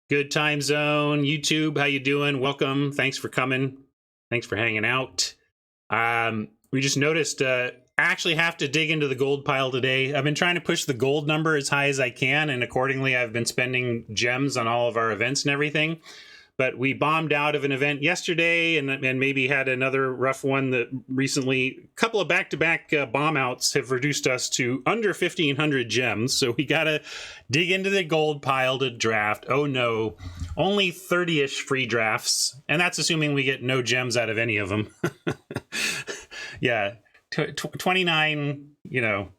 Good time zone. YouTube, how you doing? Welcome. Thanks for coming. Thanks for hanging out. We just noticed I actually have to dig into the gold pile today. I've been trying to push the gold number as high as I can, and accordingly I've been spending gems on all of our events and everything. But we bombed out of an event yesterday and maybe had another rough one that recently. A couple of back-to-back bomb outs have reduced us to under 1,500 gems. So we got to dig into the gold pile to draft. Oh no, only 30-ish free drafts. And that's assuming we get no gems out of any of them. Yeah, 29, you know.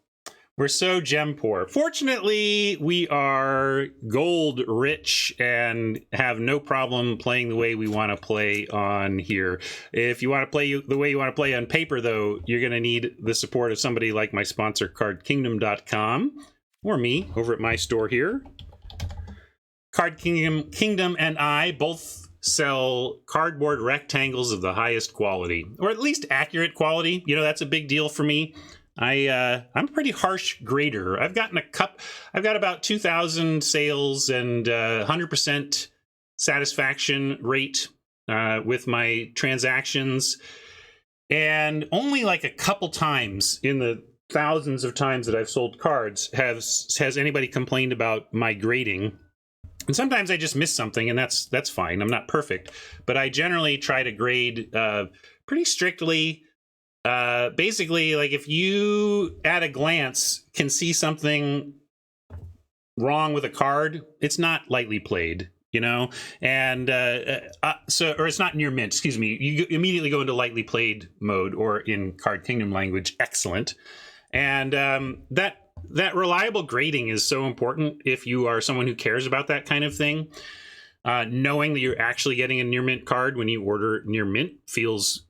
We're so gem poor. Fortunately, we are gold rich and have no problem playing the way we want to play on here. If you want to play the way you want to play on paper, though, you're going to need the support of somebody like my sponsor, CardKingdom.com, or me over at my store here. Card Kingdom and I both sell cardboard rectangles of the highest quality, or at least accurate quality. You know, that's a big deal for me. I'm a pretty harsh grader. I've got about 2,000 sales and 100% satisfaction rate with my transactions. And only like a couple times in the thousands of times that I've sold cards has anybody complained about my grading. And sometimes I just miss something, and that's fine. I'm not perfect, but I generally try to grade pretty strictly. Basically, like if you at a glance can see something wrong with a card, it's not lightly played, you know, and or it's not near mint. Excuse me. You immediately go into lightly played mode, or in Card Kingdom language, excellent. And that reliable grading is so important if you are someone who cares about that kind of thing. Knowing that you're actually getting a near mint card when you order near mint feels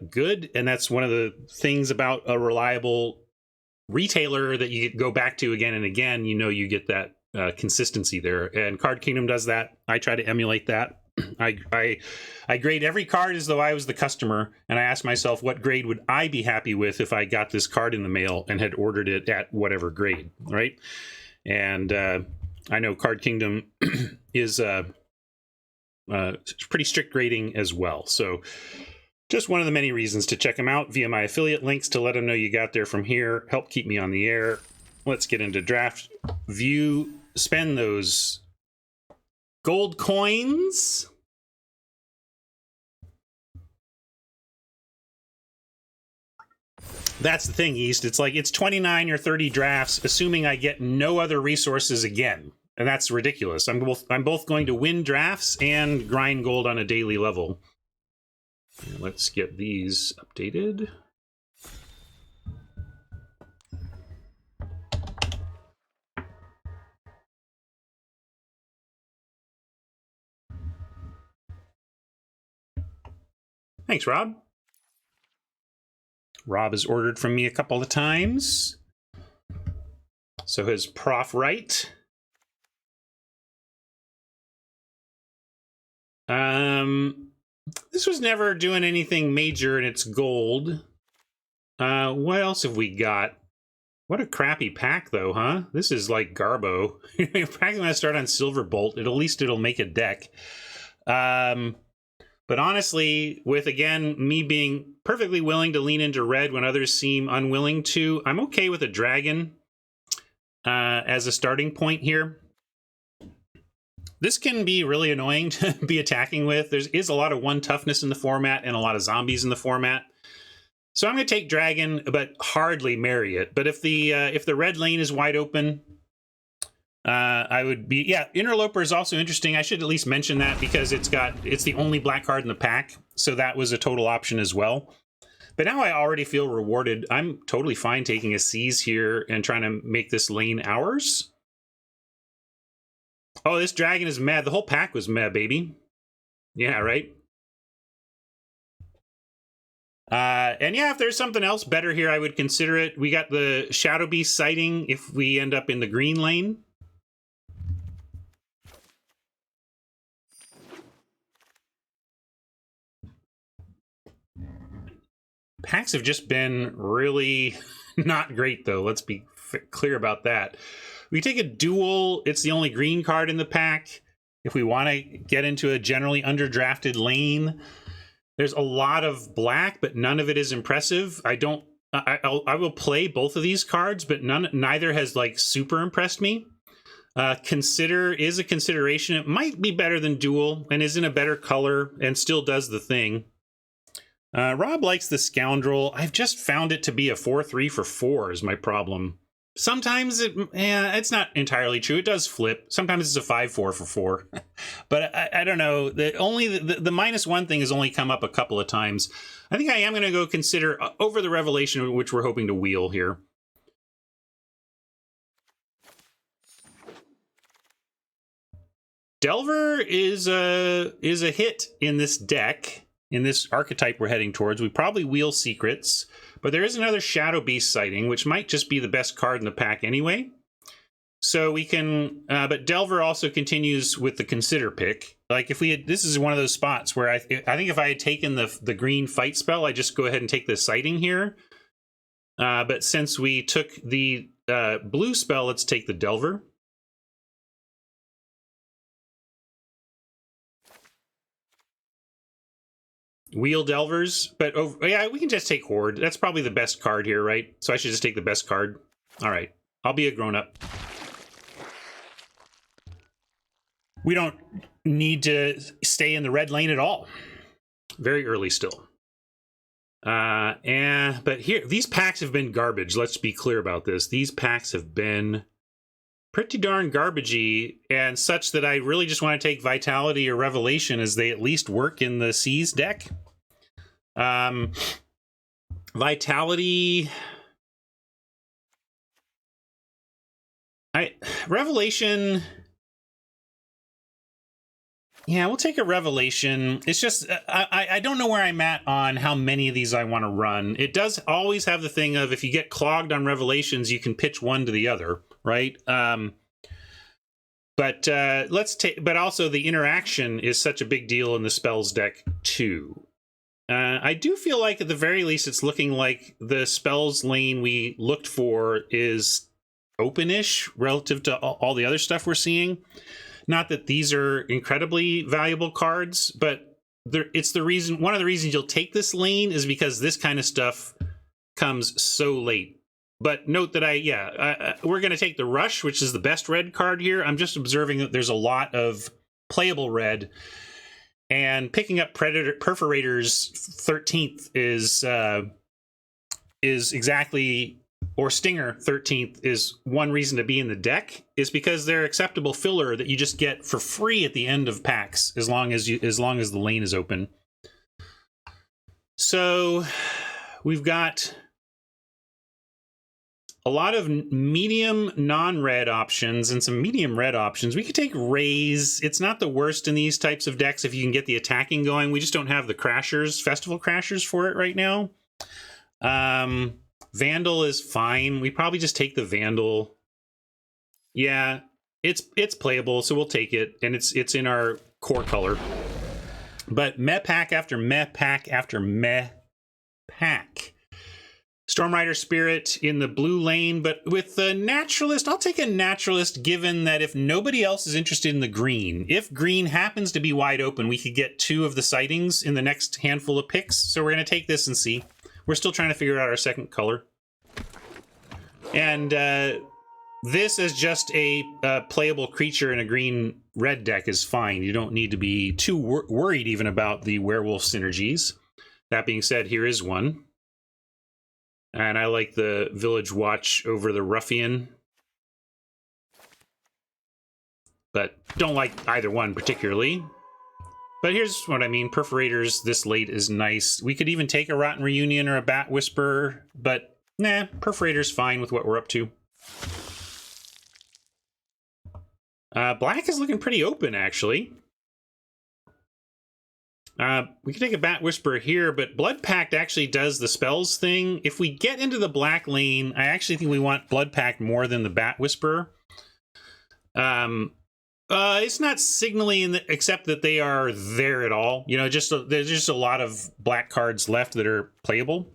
good, and that's one of the things about a reliable retailer that you go back to again and again. You know, you get that consistency there, and Card Kingdom does that. I try to emulate that. I grade every card as though I was the customer, and I ask myself, what grade would I be happy with if I got this card in the mail and had ordered it at whatever grade, right? And I know Card Kingdom is pretty strict grading as well, so just one of the many reasons to check them out via my affiliate links to let them know you got there from here. Help keep me on the air. Let's get into draft view. Spend those gold coins. That's the thing, East. It's like it's 29 or 30 drafts, assuming I get no other resources again. And that's ridiculous. I'm both going to win drafts and grind gold on a daily level. Let's get these updated. Thanks, Rob. Rob has ordered from me a couple of times. So has Prof. Wright. This was never doing anything major, and it's gold. What else have we got? What a crappy pack, though, huh? This is like Garbo. Practically when I start on Silverbolt, at least it'll make a deck. But honestly, with, again, me being perfectly willing to lean into red when others seem unwilling to, I'm okay with a dragon as a starting point here. This can be really annoying to be attacking with. There is a lot of 1 toughness in the format and a lot of zombies in the format. So I'm going to take dragon, but hardly marry it. But if the red lane is wide open, I would be... Yeah, Interloper is also interesting. I should at least mention that because it's the only black card in the pack. So that was a total option as well. But now I already feel rewarded. I'm totally fine taking a seize here and trying to make this lane ours. Oh, this dragon is meh. The whole pack was meh, baby. Yeah, right? And yeah, if there's something else better here, I would consider it. We got the Shadow Beast sighting if we end up in the green lane. Packs have just been really not great, though. Let's be clear about that. We take a duel. It's the only green card in the pack. if we want to get into a generally underdrafted lane. There's a lot of black, but none of it is impressive. I will play both of these cards, but neither has like super impressed me. Consider is a consideration. It might be better than Duel and is in a better color and still does the thing. Rob likes the Scoundrel. I've just found it to be a 4/3 for 4 is my problem. Sometimes it's not entirely true. It does flip. Sometimes it's a 5/4 for 4. But I don't know. The -1 thing has only come up a couple of times. I think I am going to go consider over the Revelation, which we're hoping to wheel here. Delver is a hit in this deck, in this archetype we're heading towards. We probably wheel Secrets, but there is another Shadow Beast sighting, which might just be the best card in the pack anyway. So we can, but Delver also continues with the Consider pick. Like if we had, this is one of those spots where I think if I had taken the green fight spell, I just go ahead and take the sighting here. But since we took the blue spell, let's take the Delver. Wheel Delvers, but yeah, we can just take Horde. That's probably the best card here, right? So I should just take the best card. All right, I'll be a grown-up. We don't need to stay in the red lane at all. Very early still. But here, these packs have been garbage. Let's be clear about this. These packs have been pretty darn garbagey, and such that I really just want to take Vitality or Revelation as they at least work in the Seas deck. Vitality... Revelation... Yeah, we'll take a Revelation. It's just, I don't know where I'm at on how many of these I want to run. It does always have the thing of if you get clogged on Revelations, you can pitch one to the other, right? But also the interaction is such a big deal in the spells deck too. I do feel like at the very least it's looking like the spells lane we looked for is open-ish relative to all the other stuff we're seeing. Not that these are incredibly valuable cards, but it's the reason. One of the reasons you'll take this lane is because this kind of stuff comes so late. But note that we're going to take the Rush, which is the best red card here. I'm just observing that there's a lot of playable red, and picking up Perforator's 13th is exactly. Or Stinger 13th is one reason to be in the deck, is because they're acceptable filler that you just get for free at the end of packs as long as the lane is open. So we've got a lot of medium non-red options and some medium red options. We could take Raze. It's not the worst in these types of decks if you can get the attacking going. We just don't have the Crashers, Festival Crashers for it right now. Vandal is fine. We probably just take the Vandal. Yeah, it's playable, so we'll take it, and it's in our core color. But meh pack after meh pack after meh pack. Stormrider Spirit in the blue lane, but with the Naturalist, I'll take a Naturalist given that if nobody else is interested in the green, if green happens to be wide open, we could get 2 of the sightings in the next handful of picks. So we're going to take this and see. We're still trying to figure out our second color. And this is just a playable creature in a green-red deck is fine. You don't need to be too worried even about the werewolf synergies. That being said, here is one. And I like the Village Watch over the Ruffian. But don't like either one particularly. But here's what I mean. Perforators this late is nice. We could even take a Rotten Reunion or a Bat Whisperer, but nah, Perforator's fine with what we're up to. Black is looking pretty open, actually. We could take a Bat Whisperer here, but Blood Pact actually does the spells thing. If we get into the black lane, I actually think we want Blood Pact more than the Bat Whisperer. It's not signaling except that they are there at all. You know, there's just a lot of black cards left that are playable,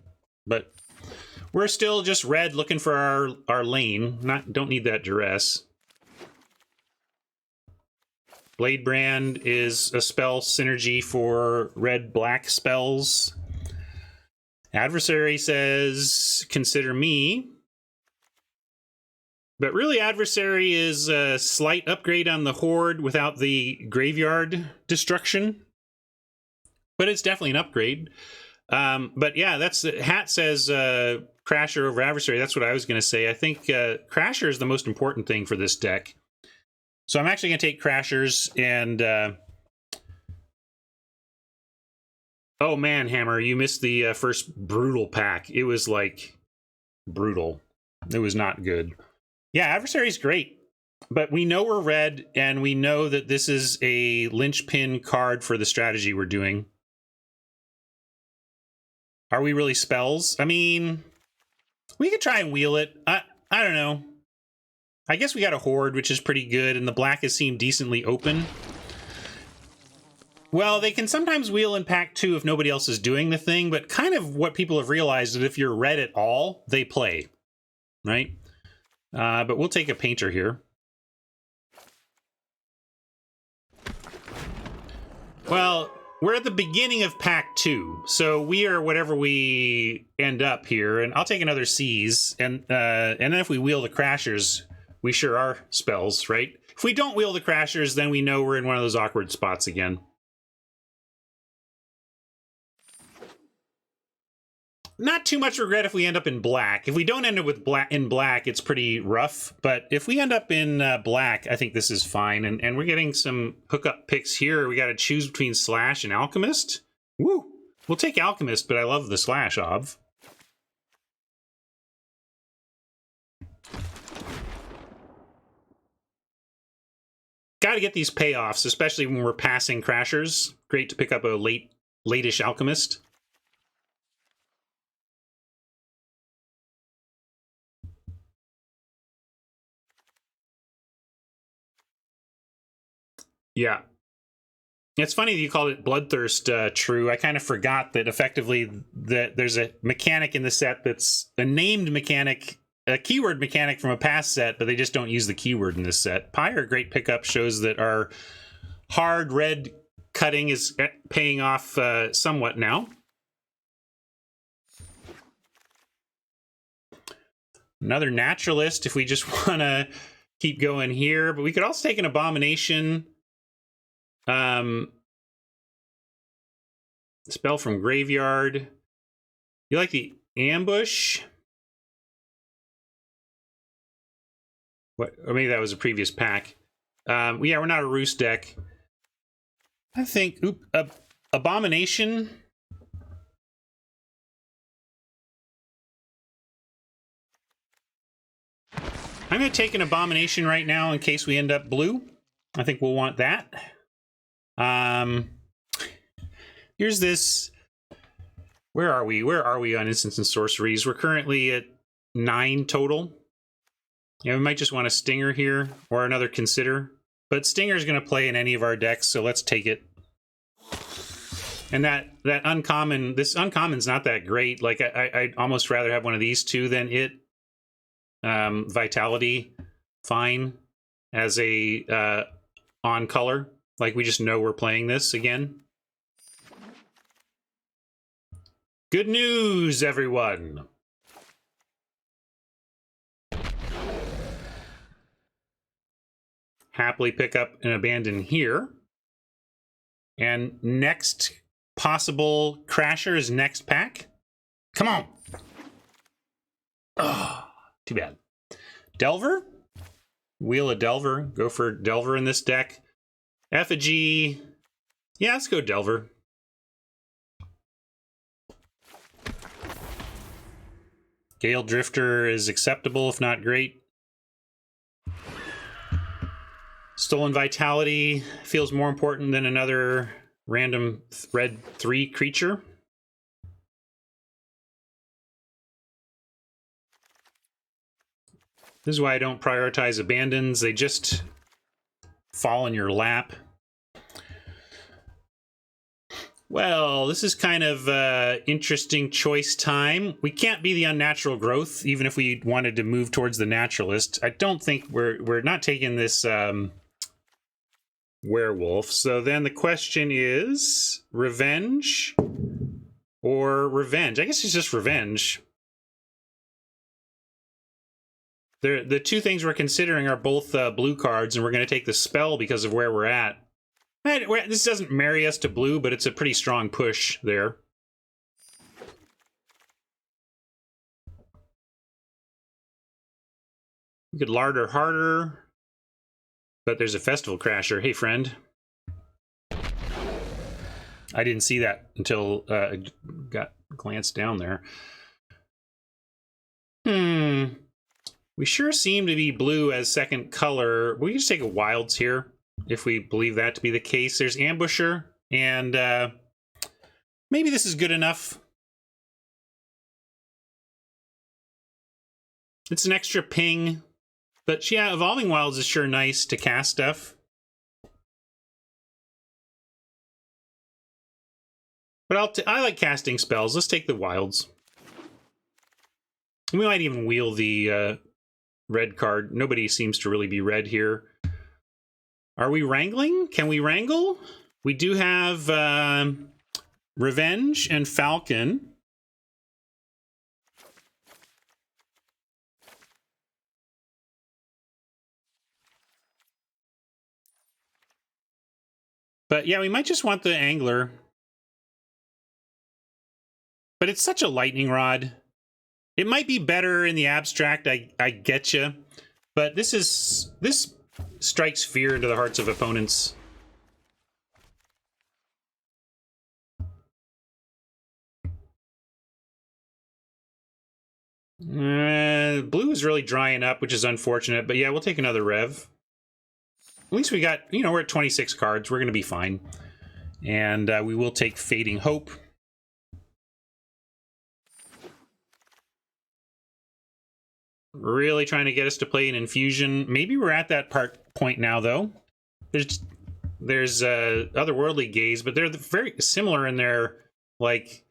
but we're still just red looking for our lane. Don't need that duress. Blade Brand is a spell synergy for red-black spells. Adversary says, consider me. But really, Adversary is a slight upgrade on the Horde without the graveyard destruction. But it's definitely an upgrade. But yeah, that's Hat says Crasher over Adversary. That's what I was going to say. I think Crasher is the most important thing for this deck. So I'm actually going to take Crashers and... oh man, Hammer, you missed the first Brutal pack. It was like brutal. It was not good. Yeah, Adversary's great. But we know we're red, and we know that this is a linchpin card for the strategy we're doing. Are we really spells? I mean, we could try and wheel it. I don't know. I guess we got a Horde, which is pretty good, and the black has seemed decently open. Well, they can sometimes wheel in pack 2 if nobody else is doing the thing, but kind of what people have realized is if you're red at all, they play, right? But we'll take a Painter here. Well, we're at the beginning of pack 2, so we are whatever we end up here, and I'll take another Seize, and then if we wheel the Crashers, we sure are spells, right? If we don't wheel the Crashers, then we know we're in one of those awkward spots again. Not too much regret if we end up in black. If we don't end up with black, it's pretty rough. But if we end up in black, I think this is fine. And we're getting some hookup picks here. We got to choose between Slash and Alchemist. Woo! We'll take Alchemist, but I love the Slash, Ob. Got to get these payoffs, especially when we're passing Crashers. Great to pick up a late-ish Alchemist. Yeah. It's funny that you called it Bloodthirst true. I kind of forgot that effectively that there's a mechanic in the set that's a named mechanic, a keyword mechanic from a past set, but they just don't use the keyword in this set. Pyre, great pickup, shows that our hard red cutting is paying off somewhat now. Another Naturalist if we just want to keep going here, but we could also take an Abomination. Spell from Graveyard. You like the Ambush? What? Or maybe that was a previous pack. Yeah, we're not a Roost deck. I think Abomination. I'm going to take an Abomination right now in case we end up blue. I think we'll want that. Here's this. Where are we? Where are we on Instants and Sorceries? We're currently at 9 total. Yeah, we might just want a Stinger here or another Consider. But Stinger is going to play in any of our decks, so let's take it. And that uncommon, this uncommon's not that great. Like I'd almost rather have one of these two than it. Vitality, fine as a on color. Like we just know we're playing this again. Good news, everyone. Happily pick up and abandon here. And next possible Crasher is next pack. Come on. Oh, too bad. Delver? Wheel a Delver. Go for Delver in this deck. Effigy. Yeah, let's go Delver. Gale Drifter is acceptable, if not great. Stolen Vitality feels more important than another random red 3 creature. This is why I don't prioritize abandons. They just fall in your lap. Well, this is kind of interesting choice time. We can't be the Unnatural Growth, even if we wanted to move towards the Naturalist. I don't think we're not taking this werewolf. So then the question is revenge or revenge? I guess it's just revenge. The two things we're considering are both blue cards, and we're going to take the spell because of where we're at. This doesn't marry us to blue, but it's a pretty strong push there. We could larder harder, but there's a Festival Crasher. Hey, friend. I didn't see that until I got glanced down there. We sure seem to be blue as second color. We can just take a wilds here if we believe that to be the case. There's Ambusher, and maybe this is good enough. It's an extra ping, but yeah, Evolving Wilds is sure nice to cast stuff. But I like casting spells. Let's take the wilds. We might even wheel the red card. Nobody seems to really be red here. Are we wrangling? Can we wrangle? We do have Revenge and Falcon. But yeah, we might just want the Angler. But it's such a lightning rod. It might be better in the abstract, I get you. But this strikes fear into the hearts of opponents. Blue is really drying up, which is unfortunate. But yeah, we'll take another Rev. At least we got, we're at 26 cards. We're going to be fine. And we will take Fading Hope. Really trying to get us to play an infusion. Maybe we're at that point now, though. There's Otherworldly Gaze, but they're very similar in their, like,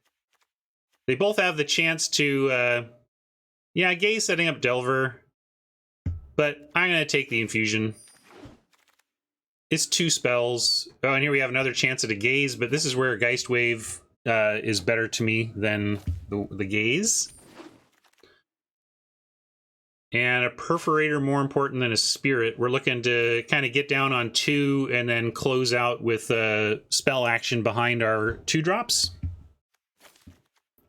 they both have the chance to, yeah, Gaze setting up Delver, but I'm going to take the infusion. It's 2 spells. Oh, and here we have another chance at a Gaze, but this is where Geist Wave is better to me than the Gaze. And a Perforator more important than a Spirit. We're looking to kind of get down on 2 and then close out with a spell action behind our 2-drops.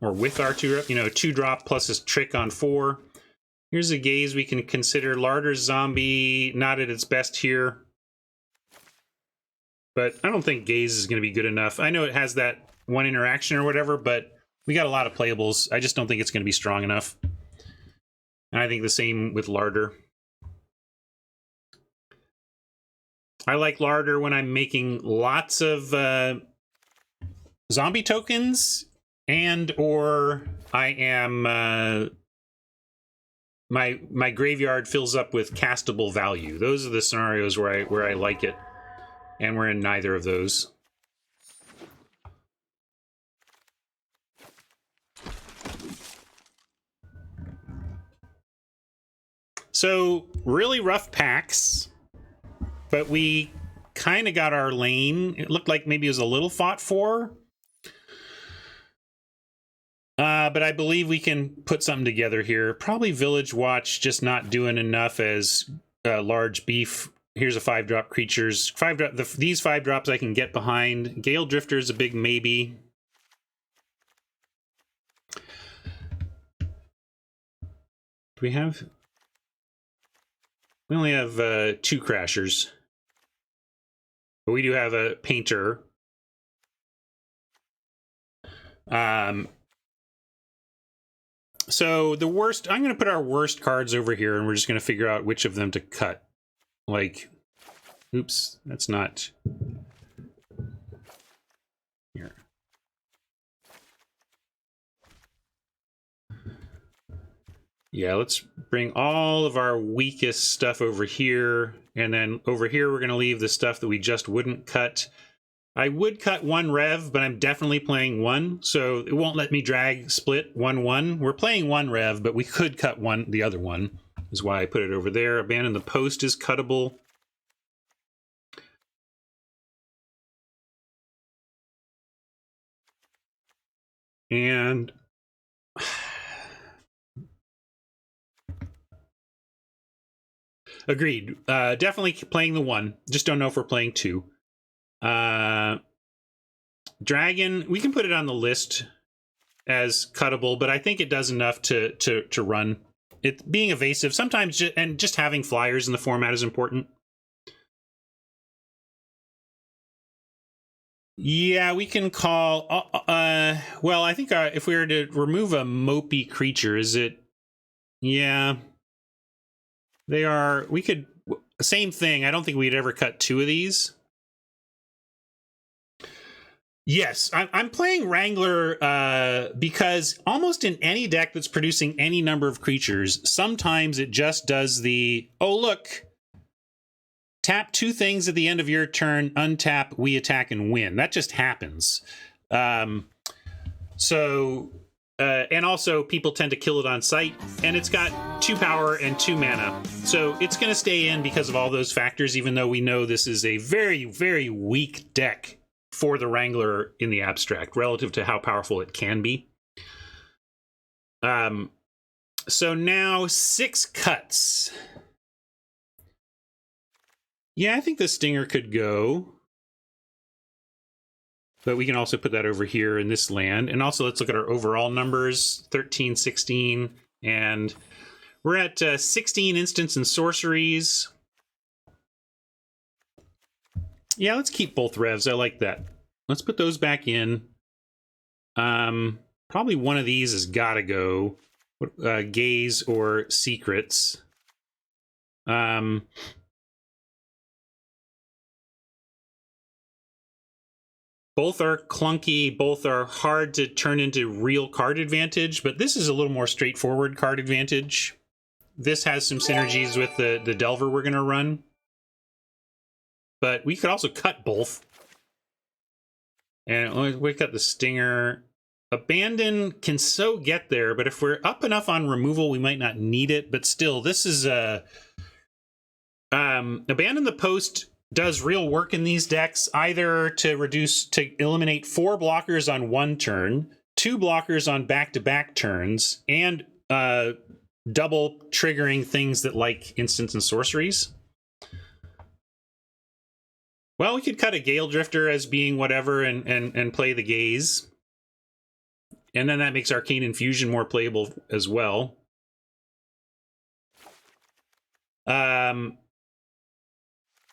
Or with our 2-drop, 2-drop plus a trick on 4. Here's a Gaze we can consider. Larder's Zombie, not at its best here. But I don't think Gaze is going to be good enough. I know it has that 1 interaction or whatever, but we got a lot of playables. I just don't think it's going to be strong enough. And I think the same with Larder. I like Larder when I'm making lots of zombie tokens, and or I am my graveyard fills up with castable value. Those are the scenarios where I like it, and we're in neither of those. So, really rough packs, but we kind of got our lane. It looked like maybe it was a little fought for. But I believe we can put something together here. Probably Village Watch just not doing enough as large beef. Here's a 5-drop creatures. These 5 drops I can get behind. Gale Drifter is a big maybe. Do we have... We only have 2 Crashers. But we do have a Painter. So the worst... I'm going to put our worst cards over here, and we're just going to figure out which of them to cut. Like... Oops, that's not... Here. Yeah, let's bring all of our weakest stuff over here, and then over here we're going to leave the stuff that we just wouldn't cut. I would cut 1 Rev, but I'm definitely playing 1, so it won't let me drag split 1-1. We're playing 1 Rev, but we could cut the other one, is why I put it over there. Abandon the Post is cuttable. And agreed. Definitely playing the 1. Just don't know if we're playing 2. Dragon, we can put it on the list as cuttable, but I think it does enough to run. It being evasive sometimes, and just having flyers in the format is important. Yeah, we can call. Well, I think if we were to remove a mopey creature, is it? Yeah, they are. We could. Same thing. I don't think we'd ever cut 2 of these. Yes, I'm playing Wrangler because almost in any deck that's producing any number of creatures, sometimes it just does the, oh, look, tap 2 things at the end of your turn, untap, we attack and win. That just happens. And also people tend to kill it on sight, and it's got 2 power and 2 mana. So it's going to stay in because of all those factors, even though we know this is a very, very weak deck for the Wrangler in the abstract relative to how powerful it can be. So now 6 cuts. Yeah, I think the Stinger could go. But we can also put that over here in this land. And also let's look at our overall numbers, 13, 16, and we're at 16 instants and sorceries. Yeah, let's keep both revs. I like that. Let's put those back in. Probably one of these has got to go. Gaze or secrets. Both are clunky. Both are hard to turn into real card advantage, but this is a little more straightforward card advantage. This has some synergies with the Delver we're going to run. But we could also cut both. And we cut the Stinger. Abandon can so get there, but if we're up enough on removal, we might not need it. But still, this is a... Abandon the Post does real work in these decks, either to eliminate 4 blockers on 1 turn, 2 blockers on back-to-back turns, and double triggering things that like instants and sorceries. Well, we could cut a Gale Drifter as being whatever and play the Gaze. And then that makes Arcane Infusion more playable as well.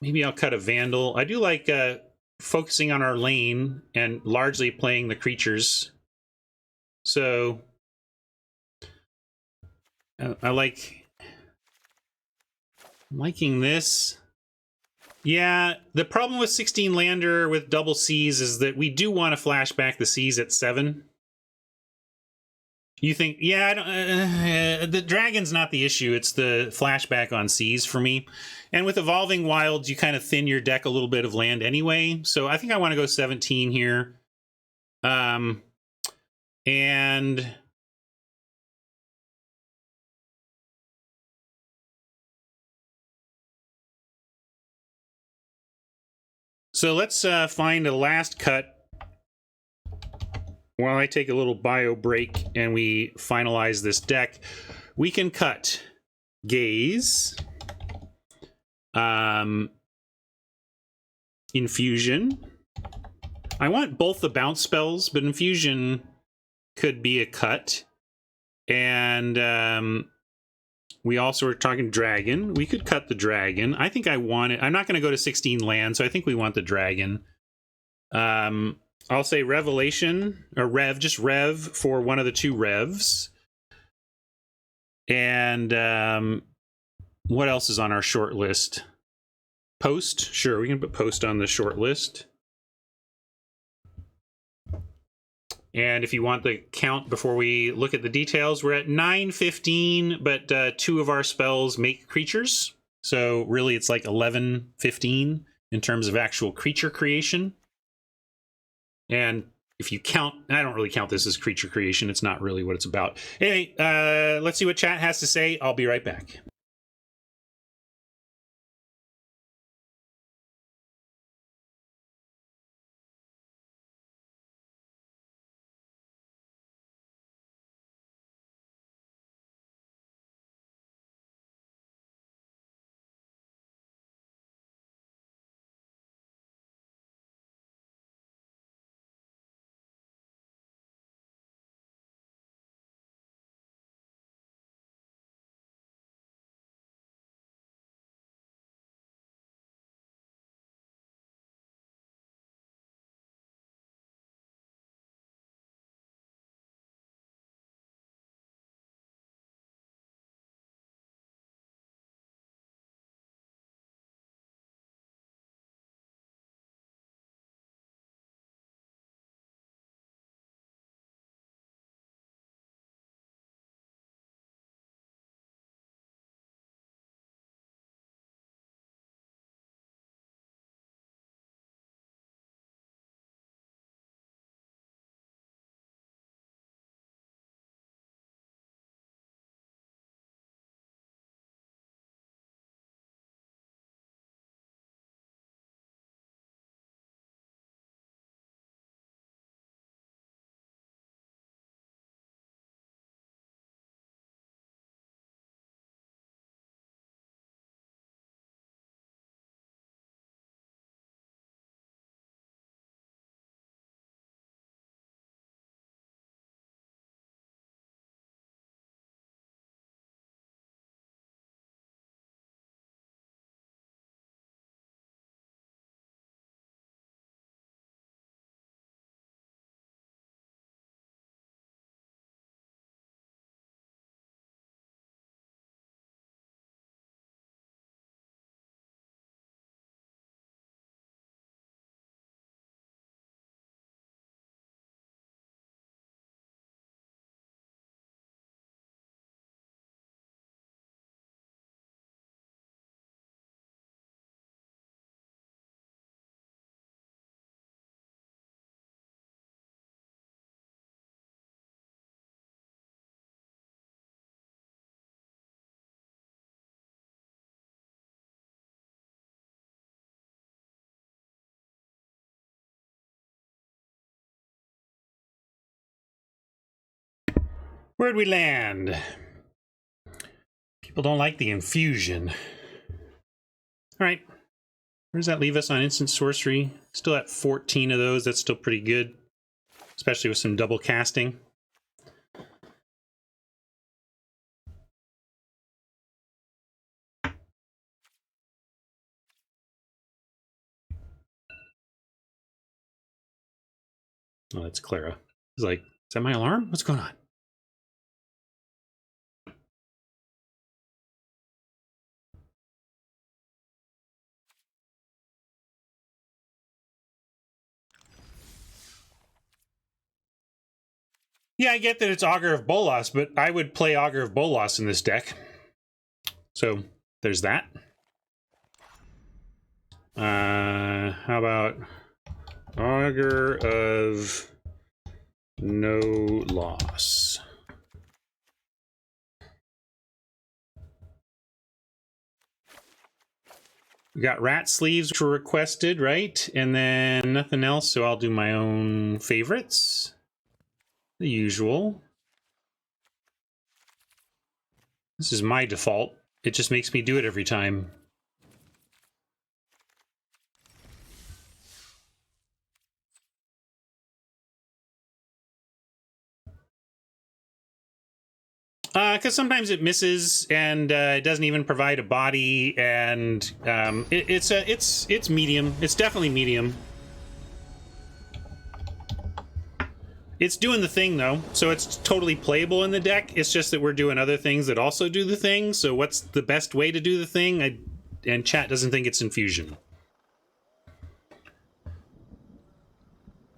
Maybe I'll cut a Vandal. I do like focusing on our lane and largely playing the creatures. So I like liking this. Yeah, the problem with 16 lander with double C's is that we do want to flash back the C's at 7. You think, yeah, I don't, the Dragon's not the issue. It's the flashback on C's for me. And with Evolving Wilds, you kind of thin your deck a little bit of land anyway. So I think I want to go 17 here. And so let's find a last cut while I take a little bio break and we finalize this deck. We can cut Gaze, Infusion. I want both the bounce spells, but Infusion could be a cut. And we also were talking Dragon. We could cut the Dragon. I think I want it. I'm not going to go to 16 land, so I think we want the Dragon. I'll say Revelation, or Rev, just Rev for one of the 2 Revs. And what else is on our short list? Post? Sure, we can put Post on the short list. And if you want the count before we look at the details, we're at 9-15, but 2 of our spells make creatures. So really it's like 11-15 in terms of actual creature creation. And if you count, I don't really count this as creature creation. It's not really what it's about. Anyway, let's see what chat has to say. I'll be right back. Where'd we land? People don't like the infusion. All right. Where does that leave us on instant sorcery? Still at 14 of those. That's still pretty good, especially with some double casting. Oh, that's Clara. He's like, is that my alarm? What's going on? Yeah, I get that it's Auger of Bolas, but I would play Auger of Bolas in this deck. So there's that. How about Auger of No Loss? We got rat sleeves, which were requested, right? And then nothing else, so I'll do my own favorites. The usual. This is my default. It just makes me do it every time. Because sometimes it misses and it doesn't even provide a body, and it's medium. It's definitely medium. It's doing the thing though, so it's totally playable in the deck. It's just that we're doing other things that also do the thing. So what's the best way to do the thing? And chat doesn't think it's infusion.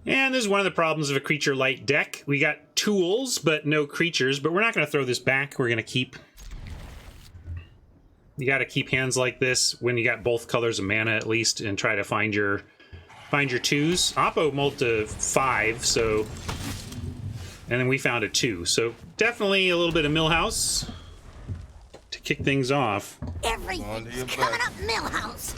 And this is one of the problems of a creature light deck. We got tools, but no creatures. But we're not going to throw this back. We're going to keep. You got to keep hands like this when you got both colors of mana at least, and try to find your twos. Oppo mulled to 5, so, and then we found a 2. So definitely a little bit of Millhouse to kick things off. Everything's coming up Millhouse.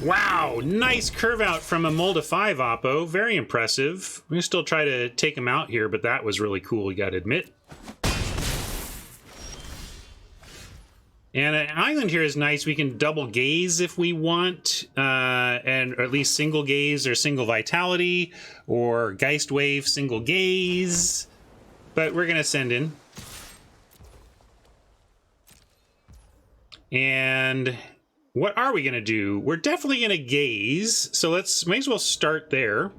Wow, nice curve out from a mull to 5, Oppo. Very impressive. We're gonna still try to take him out here, but that was really cool, you gotta admit. And an island here is nice. We can double gaze if we want, or at least single gaze or single vitality, or Geist Wave single gaze. But we're gonna send in. And what are we going to do? We're definitely going to gaze, so may as well start there.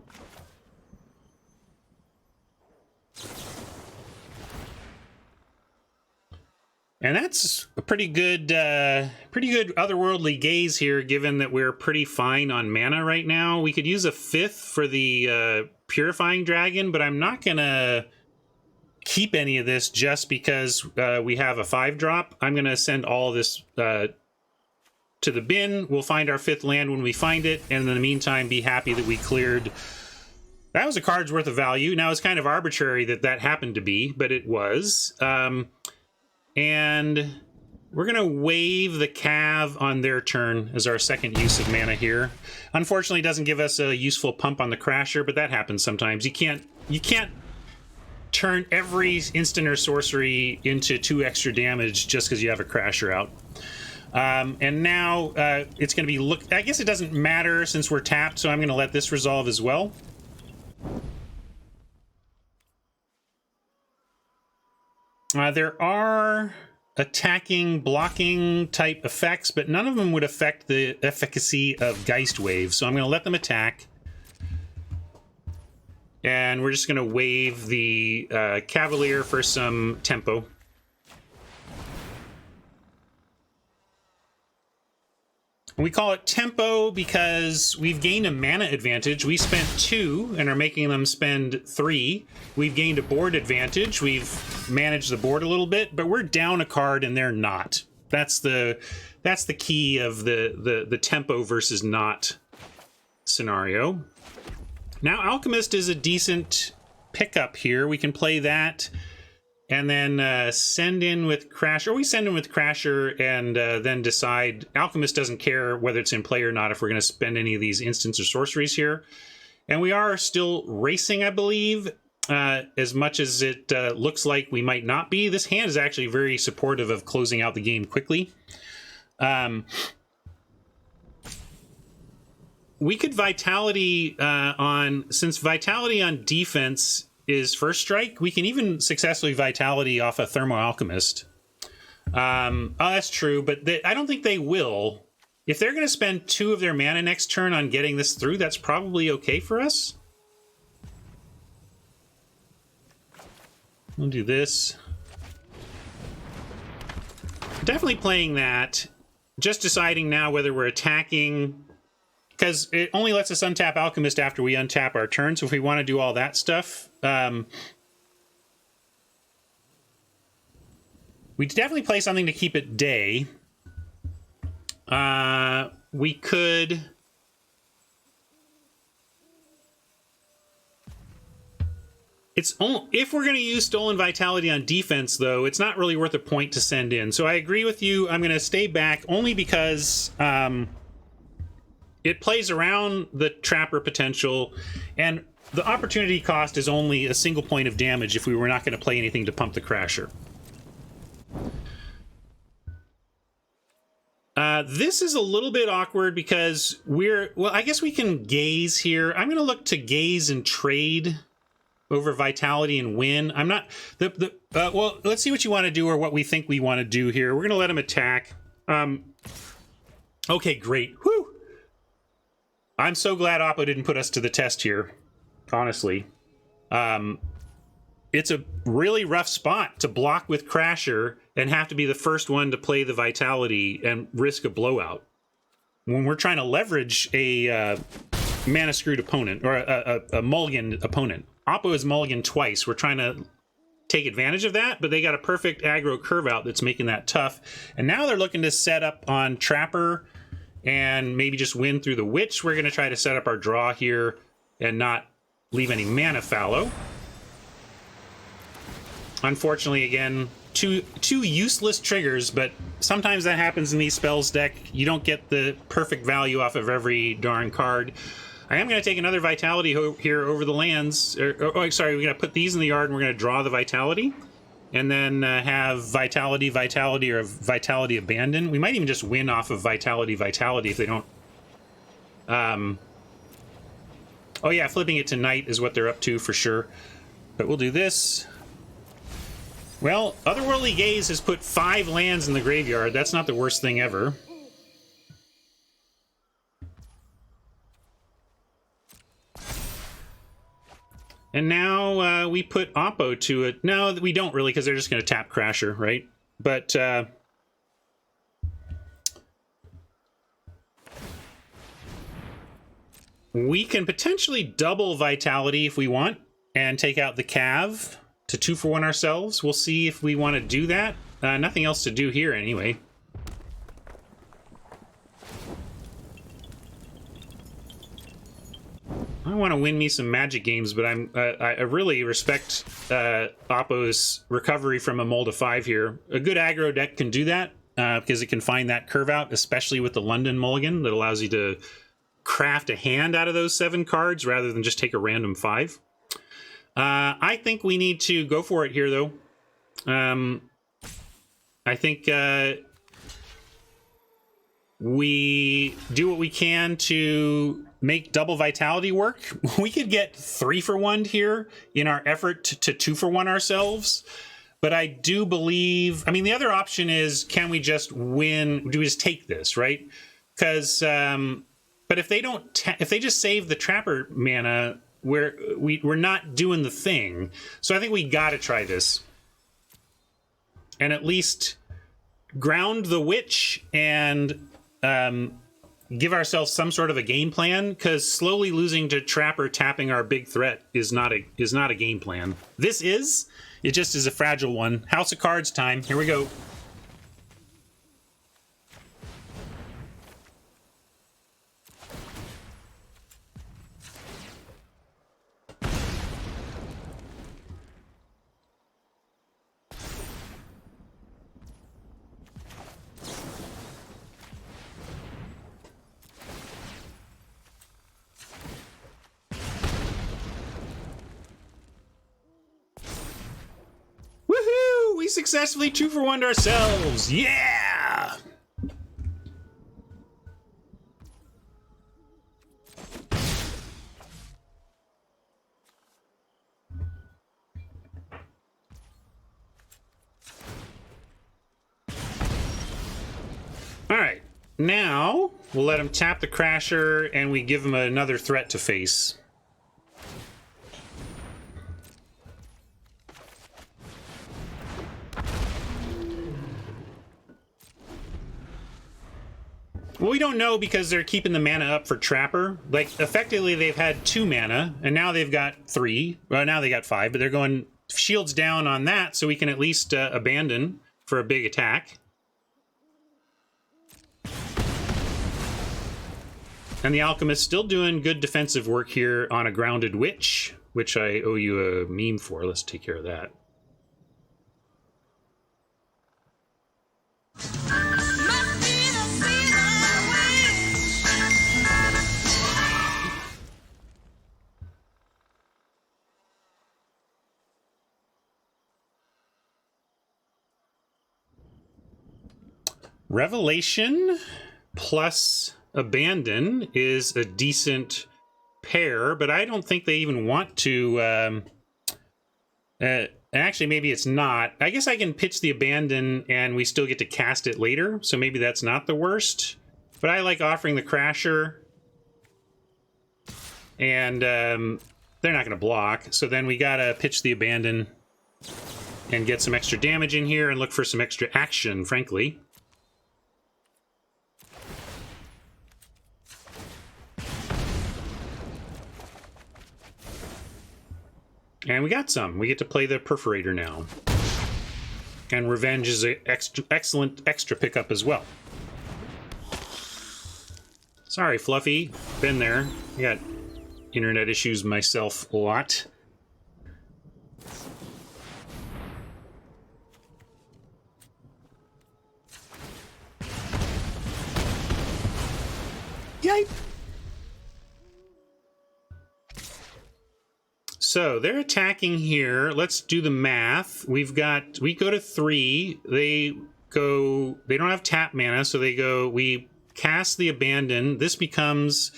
And that's a pretty good otherworldly gaze here, given that we're pretty fine on mana right now. We could use a 5th for the Purifying Dragon, but I'm not going to keep any of this just because we have a 5-drop. I'm going to send all of this to the bin. We'll find our 5th land when we find it, and in the meantime be happy that we cleared. That was a card's worth of value. Now it's kind of arbitrary that that happened to be, but it was. And we're gonna wave the Cav on their turn as our second use of mana here. Unfortunately, it doesn't give us a useful pump on the Crasher, but that happens sometimes. You can't turn every instant or sorcery into 2 extra damage just because you have a Crasher out. And now it's going to be I guess it doesn't matter since we're tapped, so I'm going to let this resolve as well. There are attacking, blocking type effects, but none of them would affect the efficacy of Geist Wave, so I'm going to let them attack. And we're just going to wave the Cavalier for some tempo. We call it tempo because we've gained a mana advantage. We spent 2 and are making them spend 3. We've gained a board advantage. We've managed the board a little bit, but we're down a card and they're not. That's the key of the tempo versus not scenario. Now, Alchemist is a decent pickup here. We can play that and then send in with Crasher. Or we send in with Crasher and then decide. Alchemist doesn't care whether it's in play or not if we're going to spend any of these instants or sorceries here. And we are still racing, I believe, as much as it looks like we might not be. This hand is actually very supportive of closing out the game quickly. We could Vitality since Vitality on defense is first strike, we can even successfully Vitality off a Thermo Alchemist. Oh, that's true, but I don't think they will. If they're going to spend 2 of their mana next turn on getting this through, that's probably okay for us. We'll do this. Definitely playing that. Just deciding now whether we're attacking, because it only lets us untap Alchemist after we untap our turn. So if we want to do all that stuff, we definitely play something to keep it day. We could... It's only, if we're going to use Stolen Vitality on defense, though, it's not really worth a point to send in. So I agree with you. I'm going to stay back only because it plays around the Trapper potential, and the opportunity cost is only a single point of damage if we were not going to play anything to pump the Crasher. This is a little bit awkward because well, I guess we can gaze here. I'm going to look to gaze and trade over Vitality and win. I'm not... well, let's see what you want to do or what we think we want to do here. We're going to let him attack. Okay, great. Whew! I'm so glad Oppo didn't put us to the test here, honestly. It's a really rough spot to block with Crasher and have to be the first one to play the Vitality and risk a blowout. When we're trying to leverage a mana-screwed opponent, or a mulligan opponent. Oppo is mulligan twice. We're trying to take advantage of that, but they got a perfect aggro curve out that's making that tough. And now they're looking to set up on Trapper and maybe just win through the Witch. We're going to try to set up our draw here and not leave any mana fallow. Unfortunately, again, two useless triggers, but sometimes that happens in these spells deck. You don't get the perfect value off of every darn card. I am going to take another Vitality here over the lands. Oh, sorry, we're going to put these in the yard and we're going to draw the Vitality. And then have Vitality, or Vitality Abandon. We might even just win off of Vitality if they don't... Oh yeah, flipping it to Night is what they're up to for sure. But we'll do this. Well, Otherworldly Gaze has put 5 lands in the graveyard. That's not the worst thing ever. And now we put Oppo to it. No, we don't really, because they're just going to tap Crasher, right? But we can potentially double Vitality if we want and take out the Cav to 2-for-1 ourselves. We'll see if we want to do that. Nothing else to do here anyway. I want to win me some Magic games, but I really respect Oppo's recovery from a Mold of 5 here. A good aggro deck can do that because it can find that curve out, especially with the London Mulligan that allows you to craft a hand out of those 7 cards rather than just take a random 5. I think we need to go for it here, though. I think we do what we can to make double Vitality work. We could get 3-for-1 here in our effort to 2-for-1 ourselves. But I do believe... I mean, the other option is, can we just win... Do we just take this, right? Because... but if they don't... if they just save the Trapper mana... We're not doing the thing. So I think we gotta try this. And at least ground the Witch and give ourselves some sort of a game plan, because slowly losing to Trapper tapping our big threat is not a game plan. This is. It just is a fragile one. House of Cards time. Here we go. successfully 2-for-1'd ourselves. Yeah! All right, now we'll let him tap the Crasher and we give him another threat to face. Well, we don't know because they're keeping the mana up for Trapper. Like, effectively, they've had 2 mana, and now they've got 3. Well, now they got 5, but they're going shields down on that, so we can at least abandon for a big attack. And the Alchemist still doing good defensive work here on a Grounded Witch, which I owe you a meme for. Let's take care of that. Revelation plus Abandon is a decent pair, but I don't think they even want to... actually, maybe it's not. I guess I can pitch the Abandon and we still get to cast it later, so maybe that's not the worst. But I like offering the Crasher. And they're not going to block, so then we gotta pitch the Abandon and get some extra damage in here and look for some extra action, frankly. And we got some. We get to play the Perforator now. And Revenge is an excellent extra pickup as well. Sorry, Fluffy. Been there. I got internet issues myself a lot. Yipe! So they're attacking here. Let's do the math. We go to 3. They don't have tap mana, so we cast the Abandon. This becomes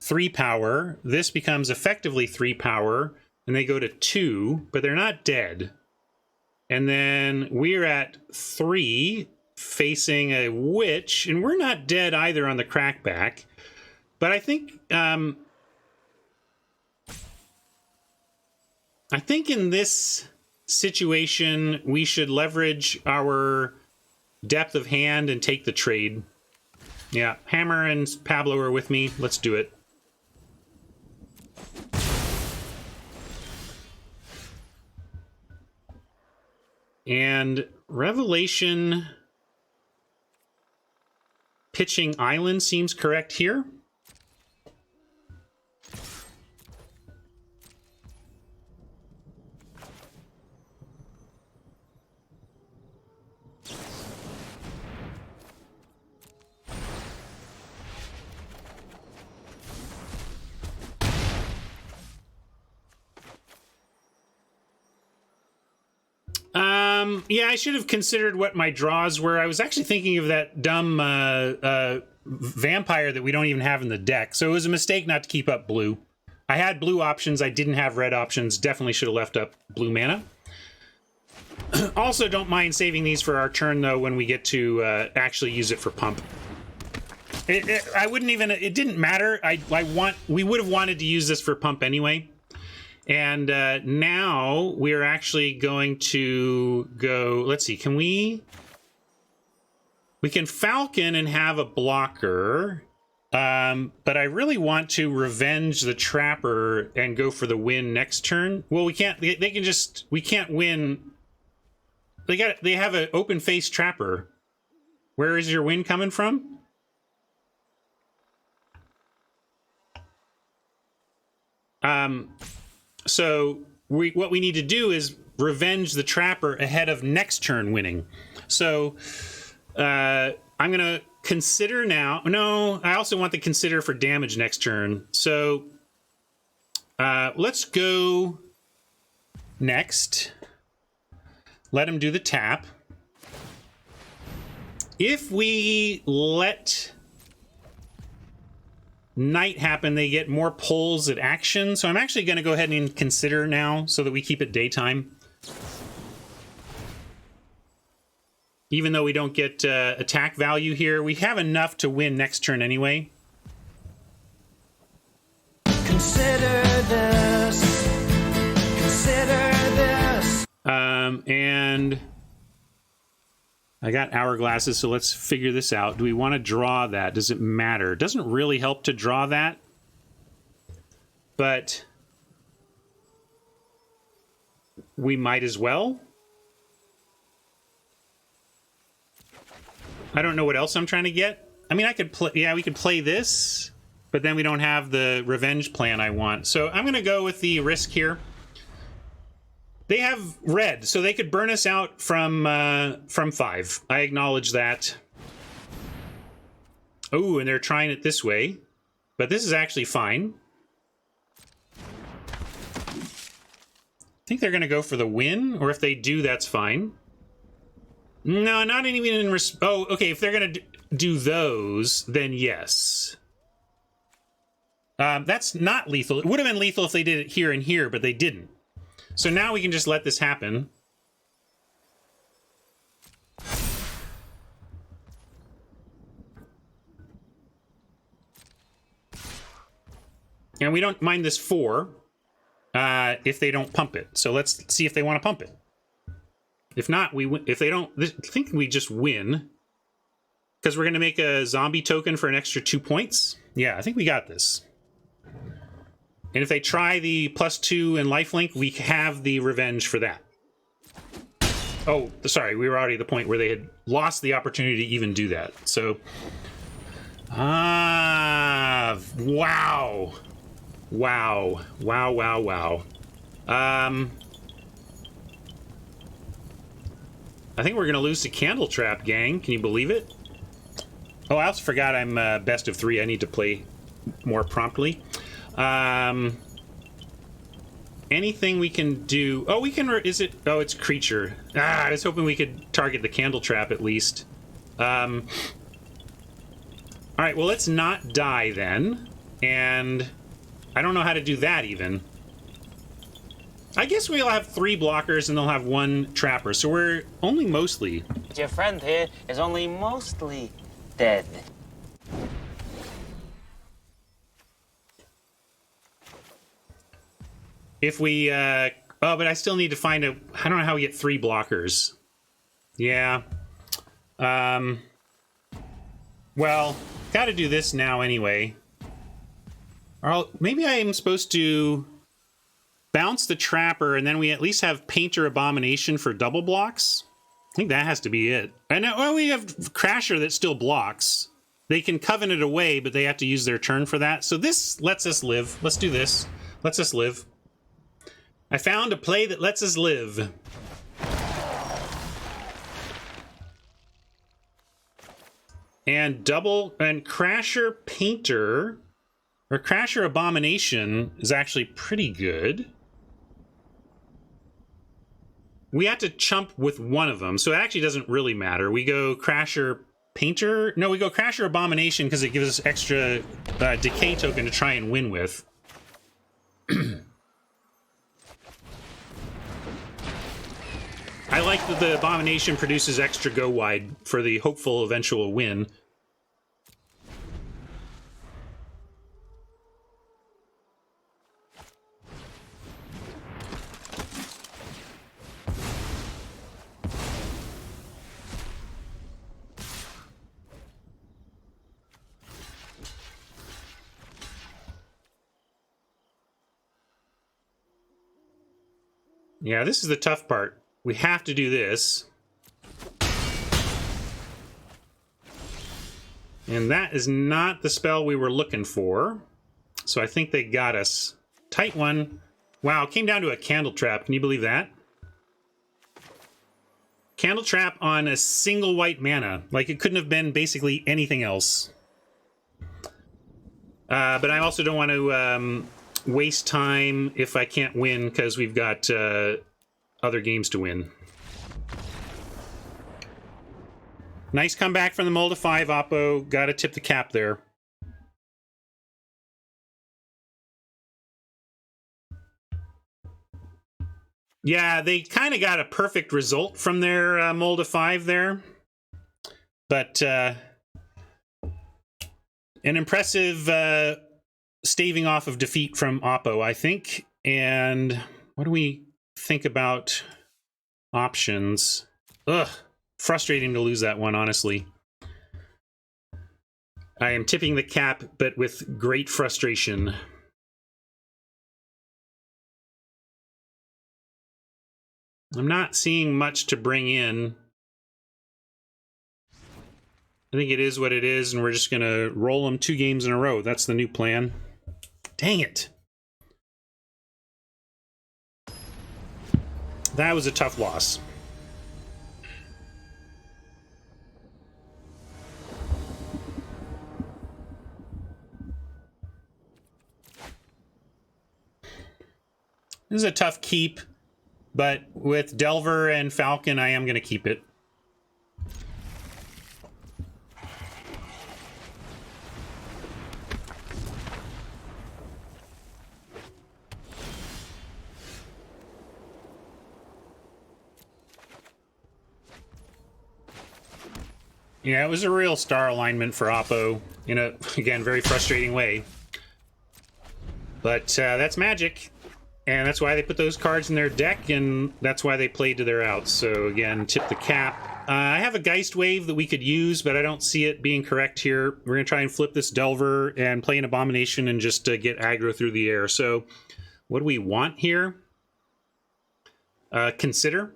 3 power. This becomes effectively 3 power, and they go to 2, but they're not dead. And then we're at 3, facing a Witch, and we're not dead either on the Crackback. But I think in this situation, we should leverage our depth of hand and take the trade. Yeah, Hammer and Pablo are with me. Let's do it. And Revelation pitching Island seems correct here. Yeah, I should have considered what my draws were. I was actually thinking of that dumb vampire that we don't even have in the deck. So it was a mistake not to keep up blue. I had blue options. I didn't have red options. Definitely should have left up blue mana. Also, don't mind saving these for our turn, though, when we get to actually use it for pump. I wouldn't even... It didn't matter. We would have wanted to use this for pump anyway. And now we're actually going to go... Let's see, can we... We can Falcon and have a blocker, but I really want to Revenge the Trapper and go for the win next turn. Well, we can't... They can just... We can't win... They have an open face Trapper. Where is your win coming from? So what we need to do is Revenge the Trapper ahead of next turn winning. So I'm going to consider now. No, I also want to consider for damage next turn. So let's go next. let him do the tap. If we let night happen, they get more pulls at action. So I'm actually going to go ahead and consider now so that we keep it daytime. Even though we don't get attack value here, we have enough to win next turn anyway. Consider this. Consider this. And I got hourglasses, so let's figure this out. Do we want to draw that? Does it matter? It doesn't really help to draw that. But we might as well. I don't know what else I'm trying to get. I mean, I could play... Yeah, we could play this, but then we don't have the revenge plan I want. So I'm going to go with the risk here. They have red, so they could burn us out from 5. I acknowledge that. Oh, and they're trying it this way. But this is actually fine. I think they're going to go for the win, or if they do, that's fine. No, not even in... Oh, okay, if they're going to do those, then yes. That's not lethal. It would have been lethal if they did it here and here, but they didn't. So now we can just let this happen. And we don't mind this 4 if they don't pump it. So let's see if they want to pump it. If not, we win. If they don't, I think we just win. Because we're going to make a zombie token for an extra 2 points. Yeah, I think we got this. And if they try the +2 and lifelink, we have the revenge for that. Oh, sorry, we were already at the point where they had lost the opportunity to even do that. So, wow. Wow. Wow, wow, wow. I think we're going to lose to Candle Trap, gang. Can you believe it? Oh, I also forgot I'm best of 3. I need to play more promptly. Anything we can do... Oh, we can... Is it... Oh, it's creature. I was hoping we could target the Candle Trap at least. Alright, well, let's not die then. And I don't know how to do that even. I guess we'll have 3 blockers and they'll have 1 trapper, so we're only mostly... Your friend here is only mostly dead. If we, oh, but I still need to find a... I don't know how we get 3 blockers. Yeah. Well, gotta do this now anyway. Or maybe I am supposed to bounce the trapper, and then we at least have Painter Abomination for double blocks. I think that has to be it. I know, well, we have Crasher that still blocks. They can Covenant away, but they have to use their turn for that. So this lets us live. Let's do this. Lets us live. I found a play that lets us live. And double, and Crasher Painter, or Crasher Abomination is actually pretty good. We have to chump with one of them, so it actually doesn't really matter. We go Crasher Painter. No, we go Crasher Abomination because it gives us extra decay token to try and win with. I like that the Abomination produces extra go wide for the hopeful eventual win. Yeah, this is the tough part. We have to do this. And that is not the spell we were looking for. So I think they got us. Tight one. Wow, it came down to a Candle Trap. Can you believe that? Candle Trap on a single white mana. Like, it couldn't have been basically anything else. But I also don't want to waste time if I can't win, because we've got other games to win. Nice comeback from the Mold of 5, Oppo. Got to tip the cap there. Yeah, they kind of got a perfect result from their Mold of 5 there. But an impressive staving off of defeat from Oppo, I think. And what do we think about options? Ugh, frustrating to lose that one, honestly. I am tipping the cap, but with great frustration. I'm not seeing much to bring in. I think it is what it is, and we're just going to roll them 2 games in a row. That's the new plan. Dang it. That was a tough loss. This is a tough keep, but with Delver and Falcon, I am going to keep it. Yeah, it was a real star alignment for Oppo in a, again, very frustrating way. But that's Magic. And that's why they put those cards in their deck, and that's why they played to their outs. So again, tip the cap. I have a Geist Wave that we could use, but I don't see it being correct here. We're going to try and flip this Delver and play an Abomination and just get aggro through the air. So what do we want here? Consider.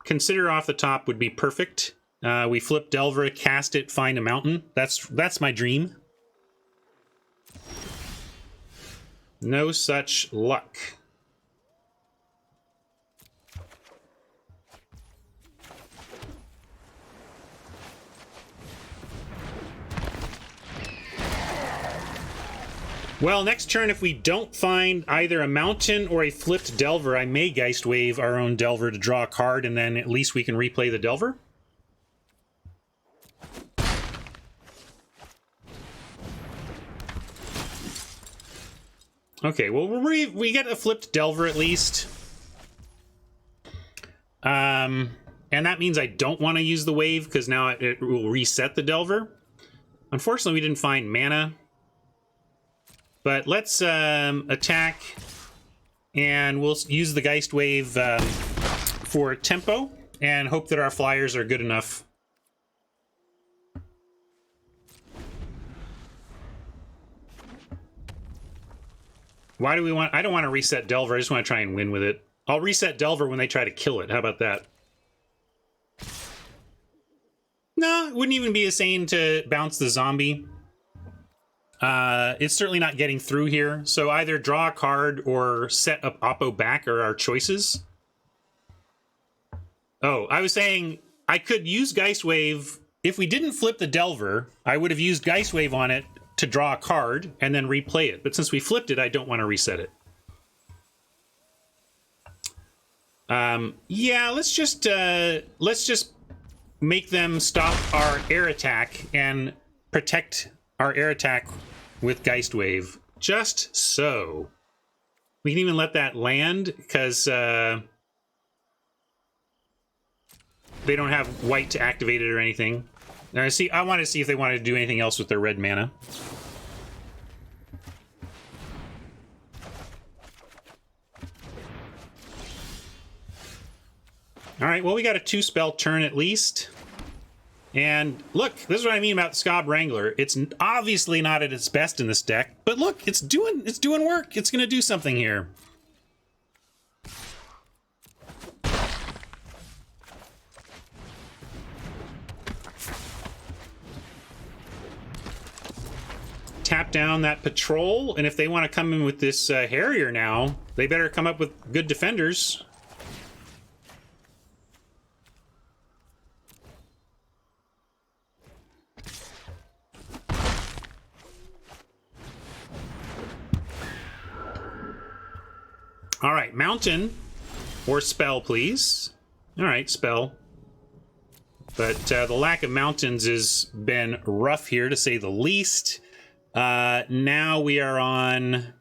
Consider off the top would be perfect. We flip Delver, cast it, find a mountain. That's my dream. No such luck. Well, next turn, if we don't find either a mountain or a flipped Delver, I may Geist Wave our own Delver to draw a card, and then at least we can replay the Delver. Okay, well, we get a flipped Delver at least. And that means I don't want to use the wave, because now it will reset the Delver. Unfortunately, we didn't find mana. But let's attack, and we'll use the Geist Wave for tempo, and hope that our flyers are good enough. Why do we want... I don't want to reset Delver, I just want to try and win with it. I'll reset Delver when they try to kill it. How about that? No, it wouldn't even be insane to bounce the zombie. It's certainly not getting through here, so either draw a card or set up Oppo back are our choices. Oh, I was saying I could use Geist Wave. If we didn't flip the Delver, I would have used Geist Wave on it to draw a card and then replay it. But since we flipped it, I don't want to reset it. Yeah, let's just make them stop our air attack and protect our air attack with Geist Wave, just so. We can even let that land, because they don't have white to activate it or anything. Now, I wanted to see if they wanted to do anything else with their red mana. Alright, well, we got a 2-spell turn at least. And look, this is what I mean about Scob Wrangler. It's obviously not at its best in this deck, but look, it's doing work. It's gonna do something here. Tap down that patrol, and if they want to come in with this Harrier now, they better come up with good defenders. All right, mountain or spell, please. All right, spell. But the lack of mountains has been rough here, to say the least. Now we are on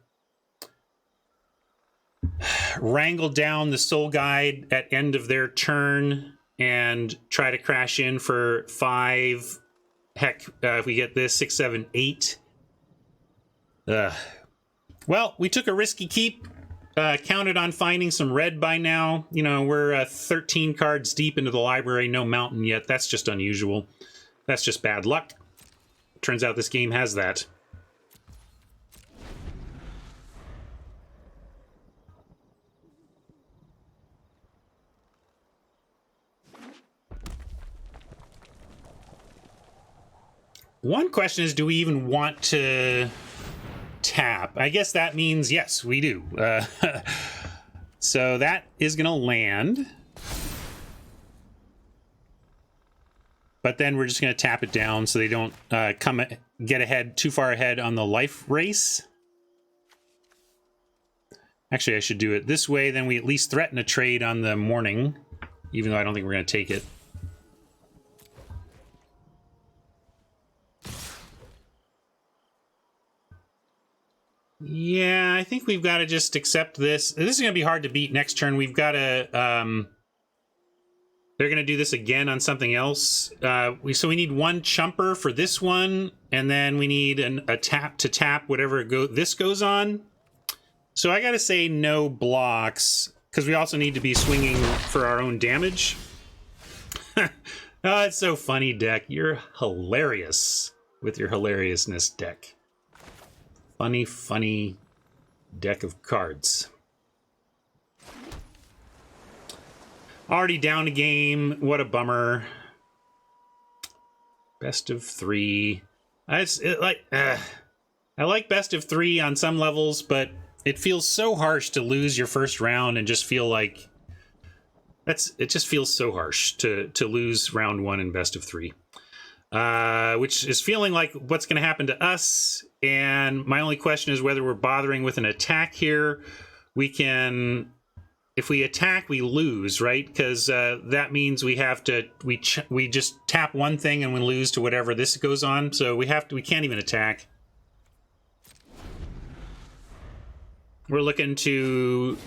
wrangle down the Soul Guide at end of their turn and try to crash in for 5. Heck, if we get this, 6, 7, 8. Well, we took a risky keep. Counted on finding some red by now. You know, we're 13 cards deep into the library. No mountain yet. That's just unusual. That's just bad luck. Turns out this game has that. One question is, do we even want to tap? I guess that means yes, we do. So that is going to land. But then we're just going to tap it down so they don't get ahead too far ahead on the life race. Actually, I should do it this way. Then we at least threaten a trade on the morning, even though I don't think we're going to take it. Yeah, I think we've got to just accept this. This is going to be hard to beat next turn. We've got to... they're going to do this again on something else. So we need 1 chumper for this one, and then we need a tap to tap whatever this goes on. So I got to say no blocks, because we also need to be swinging for our own damage. Oh, it's so funny, deck. You're hilarious with your hilariousness, deck. Funny, funny deck of cards. Already down a game. What a bummer. Best of 3. I like best of 3 on some levels, but it feels so harsh to lose your first round and just feel like it just feels so harsh to lose round 1 in best of 3. Which is feeling like what's going to happen to us. And my only question is whether we're bothering with an attack here. We can, if we attack, we lose, right? Because that means we have to, we just tap one thing and we lose to whatever this goes on. So we can't even attack. We're looking to,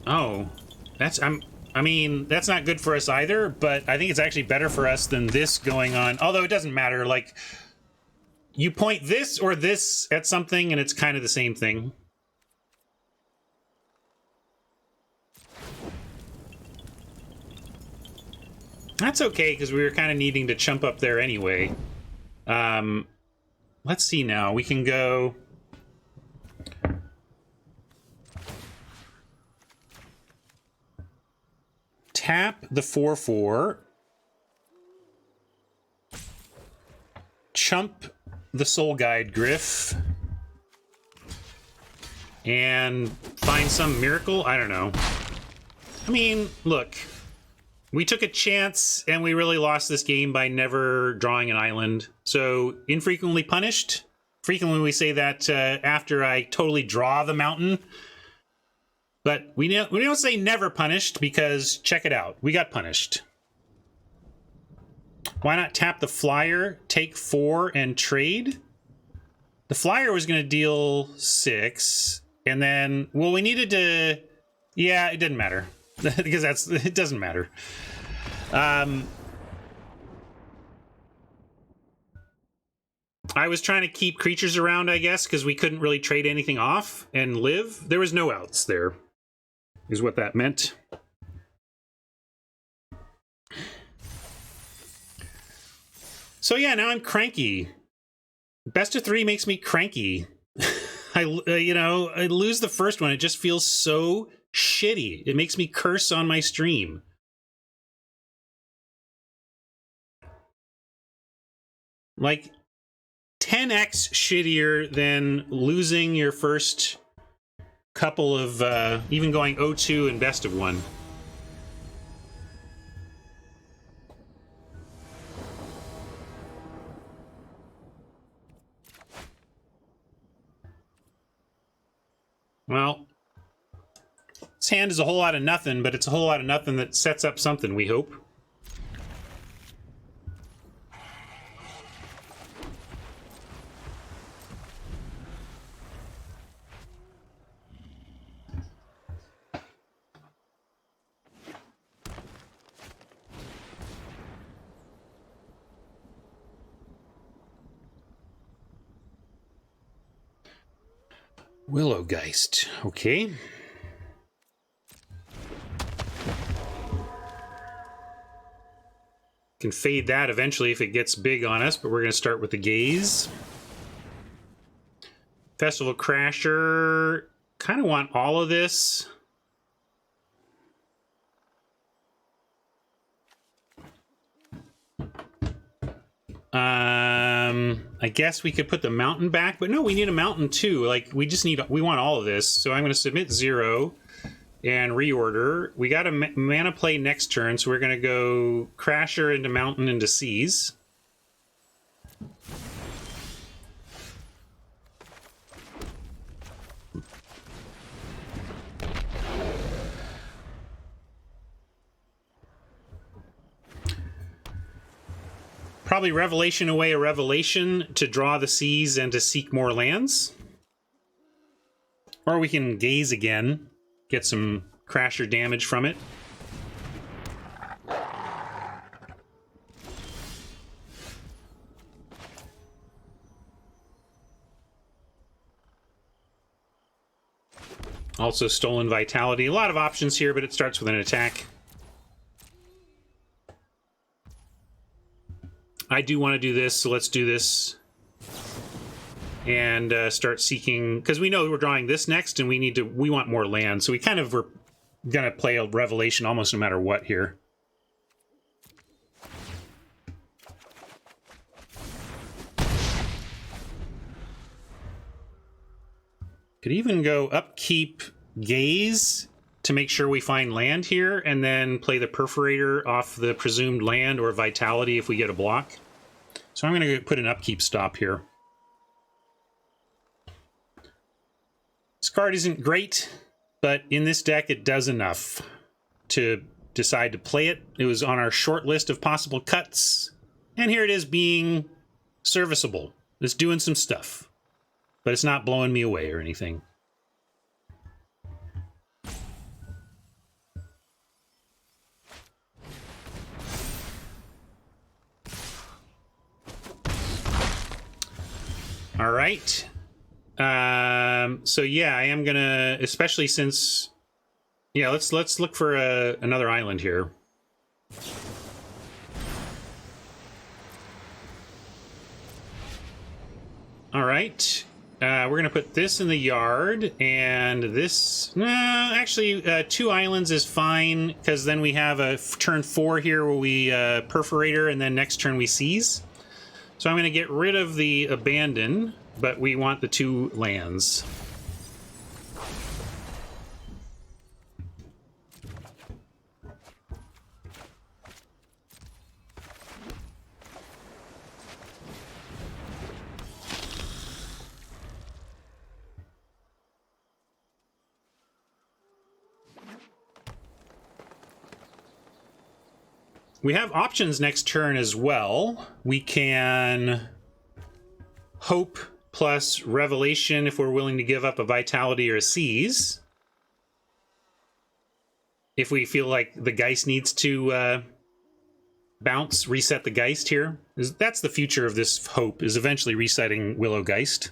oh, I mean, that's not good for us either, but I think it's actually better for us than this going on. Although it doesn't matter, like, you point this or this at something and it's kind of the same thing. That's okay, because we were kind of needing to chump up there anyway. Let's see now. We can go... Tap the 4/4, chump the Soul Guide Griff, and find some miracle? I don't know. I mean, look, we took a chance and we really lost this game by never drawing an island. So, infrequently punished. Frequently we say that after I totally draw the mountain. But we don't say never punished, because check it out. We got punished. Why not tap the flyer, take 4, and trade? The flyer was going to deal 6, and then, well, we needed to... Yeah, it didn't matter. Because it doesn't matter. I was trying to keep creatures around, I guess, because we couldn't really trade anything off and live. There was no outs there. Is what that meant. So yeah, now I'm cranky. Best of 3 makes me cranky. I lose the first one. It just feels so shitty. It makes me curse on my stream. Like 10x shittier than losing your first couple of, even going 0-2 and best of 1. Well, this hand is a whole lot of nothing, but it's a whole lot of nothing that sets up something, we hope. Willowgeist. Okay. Can fade that eventually if it gets big on us, but we're going to start with the Gaze. Festival Crasher. Kind of want all of this. I guess we could put the mountain back, but no, we need a mountain too. Like, we want all of this. So I'm going to submit 0 and reorder. We got a mana play next turn, so we're going to go Crasher into mountain into seas. Probably Revelation away a Revelation to draw the seas and to seek more lands. Or we can Gaze again, get some Crasher damage from it. Also Stolen Vitality. A lot of options here, but it starts with an attack. I do want to do this, so let's do this. And start seeking, because we know we're drawing this next, and we want more land, so we kind of were going to play a Revelation almost no matter what here. Could even go upkeep Gaze to make sure we find land here, and then play the Perforator off the presumed land or Vitality if we get a block. So I'm going to put an upkeep stop here. This card isn't great, but in this deck it does enough to decide to play it. It was on our short list of possible cuts, and here it is being serviceable. It's doing some stuff, but it's not blowing me away or anything. All right. So yeah, I am gonna, especially since, yeah, let's look for another island here. All right. We're gonna put this in the yard, and this. Actually, 2 islands is fine, because then we have a turn 4 here where we Perforator, and then next turn we seize. So I'm going to get rid of the Abandon, but we want the 2 lands. We have options next turn as well. We can Hope plus Revelation if we're willing to give up a Vitality or a Seize. If we feel like the Geist needs to bounce, reset the Geist here. That's the future of this Hope, is eventually resetting Willowgeist.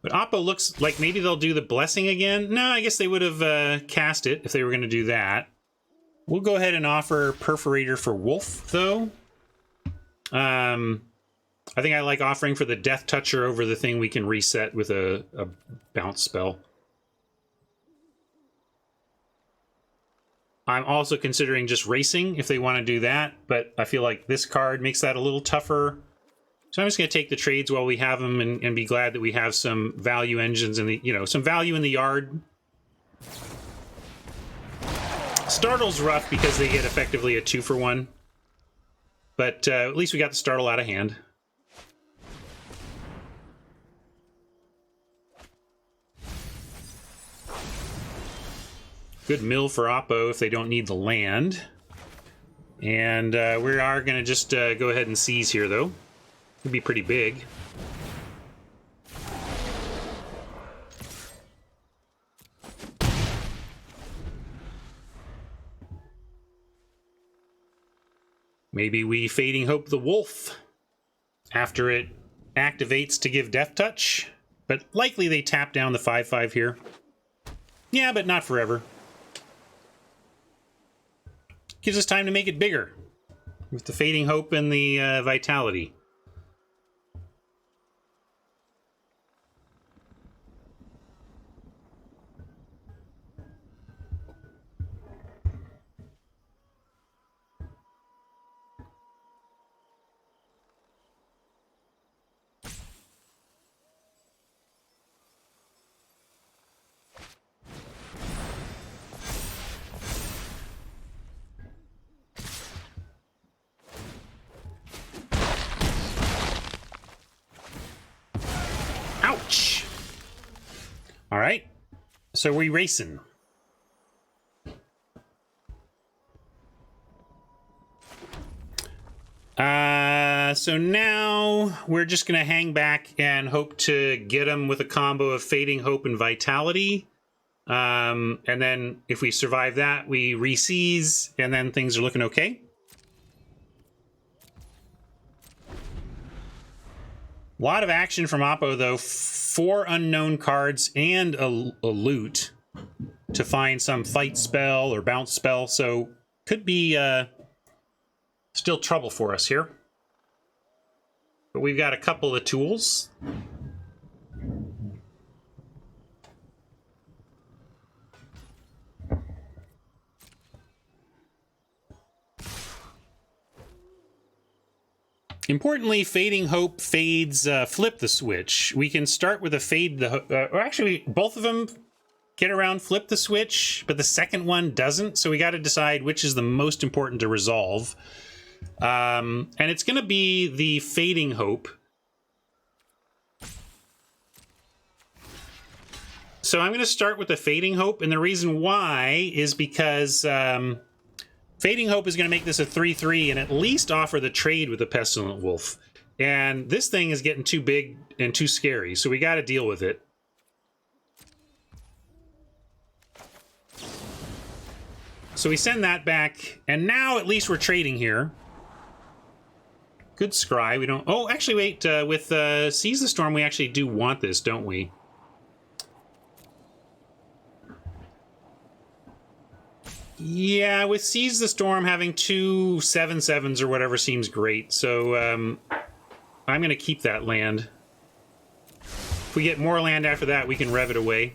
But Oppo looks like maybe they'll do the Blessing again. No, I guess they would have cast it if they were going to do that. We'll go ahead and offer Perforator for Wolf, though. I think I like offering for the Death Toucher over the thing we can reset with a bounce spell. I'm also considering just racing if they want to do that, but I feel like this card makes that a little tougher. So I'm just going to take the trades while we have them and be glad that we have some value engines in the, some value in the yard. Startle's rough because they get effectively a 2-for-1. But at least we got the Startle out of hand. Good mill for Oppo if they don't need the land. And we are going to just go ahead and seize here, though. It'd be pretty big. Maybe we Fading Hope the Wolf after it activates to give Death Touch. But likely they tap down the 5/5 here. Yeah, but not forever. Gives us time to make it bigger with the Fading Hope and the Vitality. Ouch! All right, so we racing. So now we're just going to hang back and hope to get them with a combo of Fading Hope and Vitality. And then if we survive that, we re-seize, and then things are looking okay. A lot of action from Oppo, though. 4 unknown cards and a loot to find some fight spell or bounce spell. So could be still trouble for us here. But we've got a couple of tools. Importantly, Fading Hope fades Flip the Switch. We can start with a Fade the... or actually, both of them get around Flip the Switch, but the second one doesn't. So we got to decide which is the most important to resolve. And it's going to be the Fading Hope. So I'm going to start with the Fading Hope, and the reason why is because Fading Hope is going to make this a 3/3 and at least offer the trade with the Pestilent Wolf. And this thing is getting too big and too scary, so we got to deal with it. So we send that back, and now at least we're trading here. Good scry. We don't... Oh, actually, wait. With Seize the Storm, we actually do want this, don't we? Yeah, with Seize the Storm, having 2 7/7s or whatever seems great. So I'm going to keep that land. If we get more land after that, we can rev it away.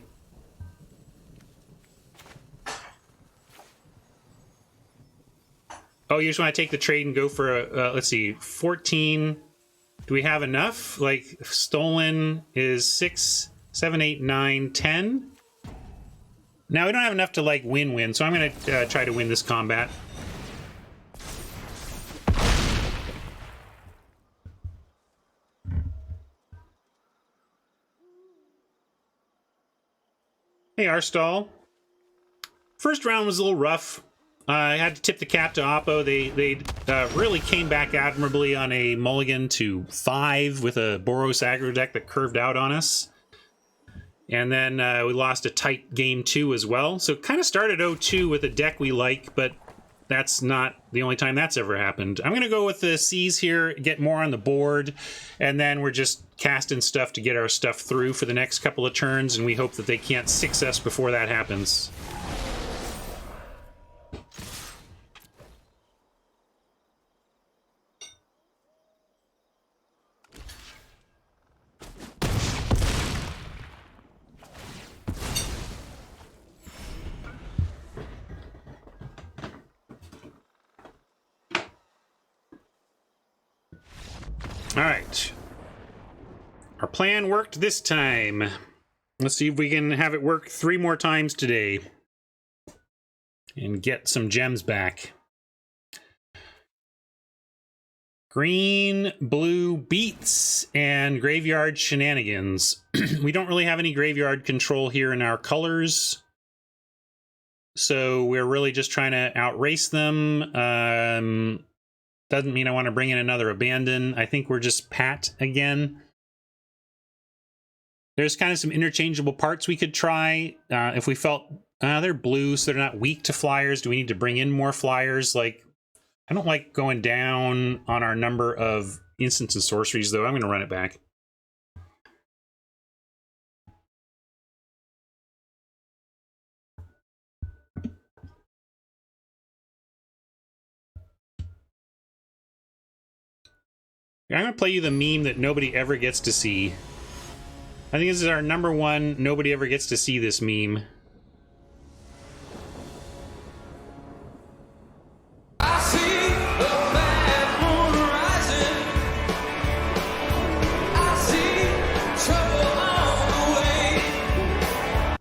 Oh, you just want to take the trade and go for a, let's see, 14. Do we have enough? Like, stolen is 6, 7, 8, 9, 10. Now, we don't have enough to, like, win, so I'm going to try to win this combat. Hey, Arstall. First round was a little rough. I had to tip the cap to Oppo. They really came back admirably on a mulligan to 5 with a Boros aggro deck that curved out on us. And then we lost a tight game 2 as well. So kind of started 0-2 with a deck we like, but that's not the only time that's ever happened. I'm going to go with the Seize here, get more on the board, and then we're just casting stuff to get our stuff through for the next couple of turns, and we hope that they can't 6 us before that happens. All right. Our plan worked this time. Let's see if we can have it work 3 more times today and get some gems back. Green, blue, beats, and graveyard shenanigans. We don't really have any graveyard control here in our colors, so we're really just trying to outrace them. Doesn't mean I want to bring in another Abandon. I think we're just Pat again. There's kind of some interchangeable parts we could try. If we felt they're blue, so they're not weak to flyers. Do we need to bring in more flyers? Like, I don't like going down on our number of instants and sorceries, though. I'm going to run it back. I'm going to play you the meme that nobody ever gets to see. I think this is our number one, nobody ever gets to see this meme. I see the bad moon rising. I see trouble on the way.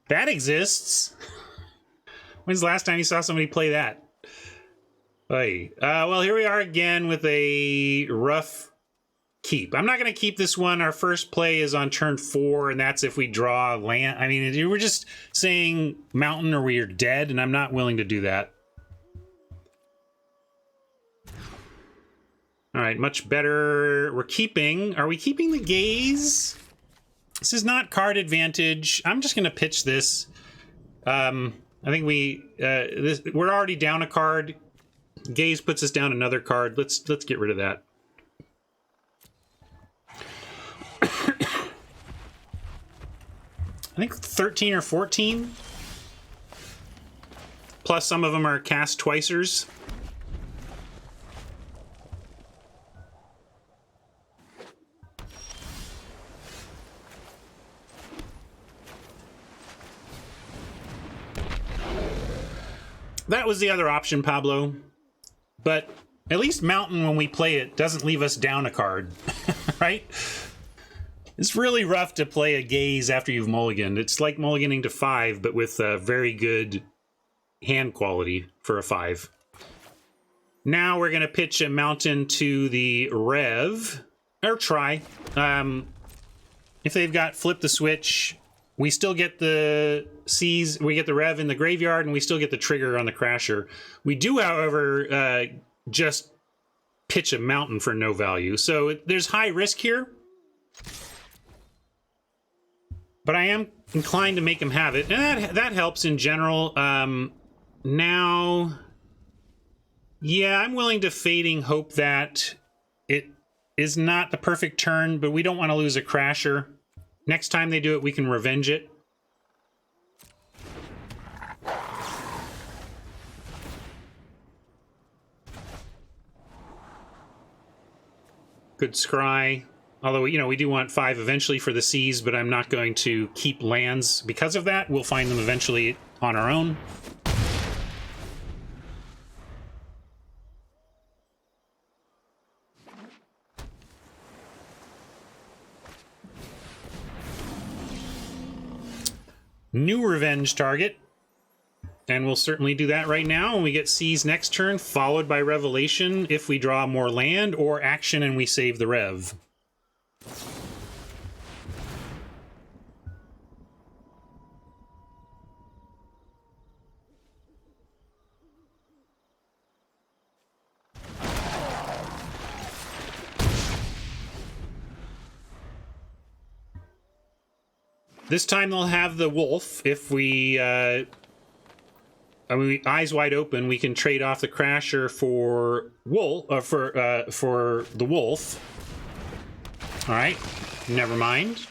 That exists. When's the last time you saw somebody play that? Hey, well, here we are again with a rough keep. I'm not going to keep this one. Our first play is on turn 4, and that's if we draw land. I mean, you were just saying mountain or we are dead, and I'm not willing to do that. All right, much better. We're keeping. Are we keeping the gaze? This is not card advantage. I'm just going to pitch this. I think we're already down a card. Gaze puts us down another card. Let's get rid of that. I think 13 or 14. Plus some of them are cast twicers. That was the other option, Pablo. But at least Mountain, when we play it, doesn't leave us down a card, right? It's really rough to play a Gaze after you've mulliganed. It's like mulliganing to 5, but with very good hand quality for a 5. Now we're going to pitch a Mountain to the Rev, or try. If they've got Flip the Switch, we still get the Seize, we get the Rev in the graveyard, and we still get the trigger on the Crasher. We do, however, just pitch a Mountain for no value. So there's high risk here. But I am inclined to make him have it. And that helps in general. Now, yeah, I'm willing to Fading Hope that it is not the perfect turn, but we don't want to lose a Crasher. Next time they do it, we can revenge it. Good scry. Although, you know, we do want 5 eventually for the Seize, but I'm not going to keep lands because of that. We'll find them eventually on our own. New revenge target. And we'll certainly do that right now. And we get Seize next turn, followed by Revelation if we draw more land, or action and we save the Rev. This time they'll have the Wolf. If we, I mean, eyes wide open, we can trade off the Crasher for for the Wolf. All right, never mind.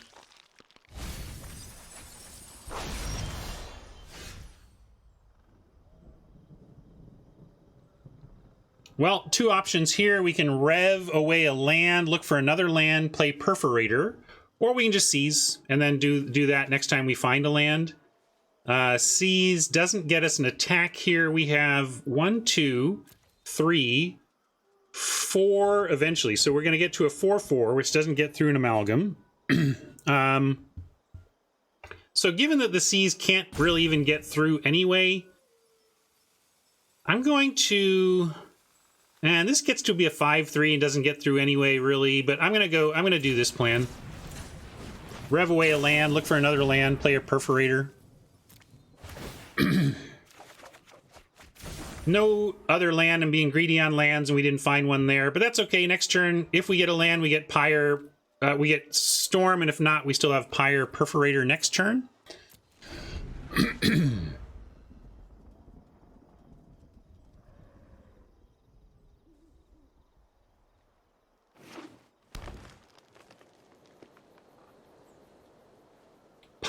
Well, 2 options here. We can rev away a land, look for another land, play Perforator, or we can just Seize and then do that next time we find a land. Seize doesn't get us an attack here. We have 1, 2, 3, 4 eventually. So we're going to get to a 4/4, which doesn't get through an Amalgam. So given that the Seize can't really even get through anyway, I'm going to... And this gets to be a 5/3 and doesn't get through anyway, really. But I'm going to do this plan. Rev away a land, look for another land, play a Perforator. No other land. I'm being greedy on lands, and we didn't find one there. But that's okay. Next turn, if we get a land, we get Pyre. We get Storm, and if not, we still have Pyre Perforator next turn.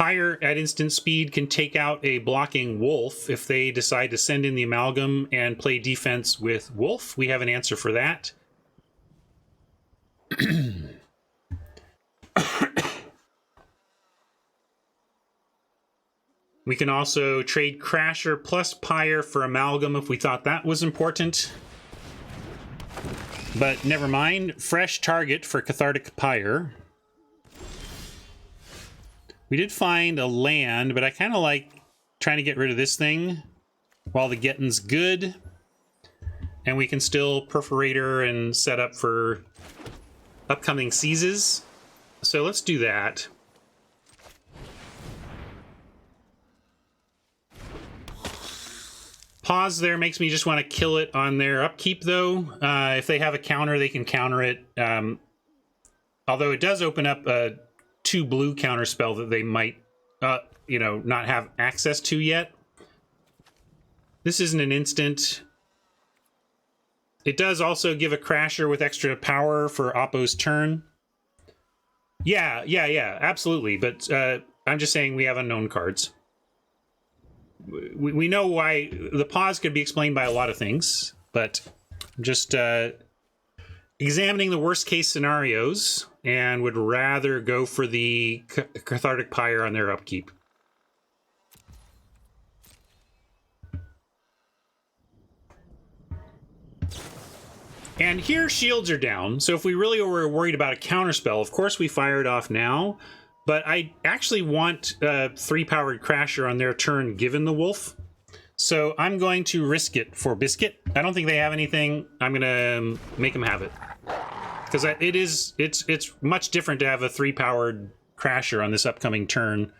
Pyre at instant speed can take out a blocking Wolf if they decide to send in the Amalgam and play defense with Wolf. We have an answer for that. We can also trade Crasher plus Pyre for Amalgam if we thought that was important. But never mind. Fresh target for Cathartic Pyre. We did find a land, but I kind of like trying to get rid of this thing while the getting's good. And we can still Perforator and set up for upcoming seizes. So let's do that. Pause there makes me just want to kill it on their upkeep, though. If they have a counter, they can counter it. Although it does open up a 2 blue counter spell that they might, not have access to yet. This isn't an instant. It does also give a Crasher with extra power for Oppo's turn. Yeah, absolutely. But I'm just saying we have unknown cards. We know why the pause could be explained by a lot of things, but just examining the worst case scenarios and would rather go for the Cathartic Pyre on their upkeep. And here shields are down, so if we really were worried about a counterspell, of course we fire it off now. But I actually want 3-powered Crasher on their turn given the Wolf. So I'm going to risk it for Biscuit. I don't think they have anything. I'm going to make them have it. Because it's much different to have a 3-powered Crasher on this upcoming turn.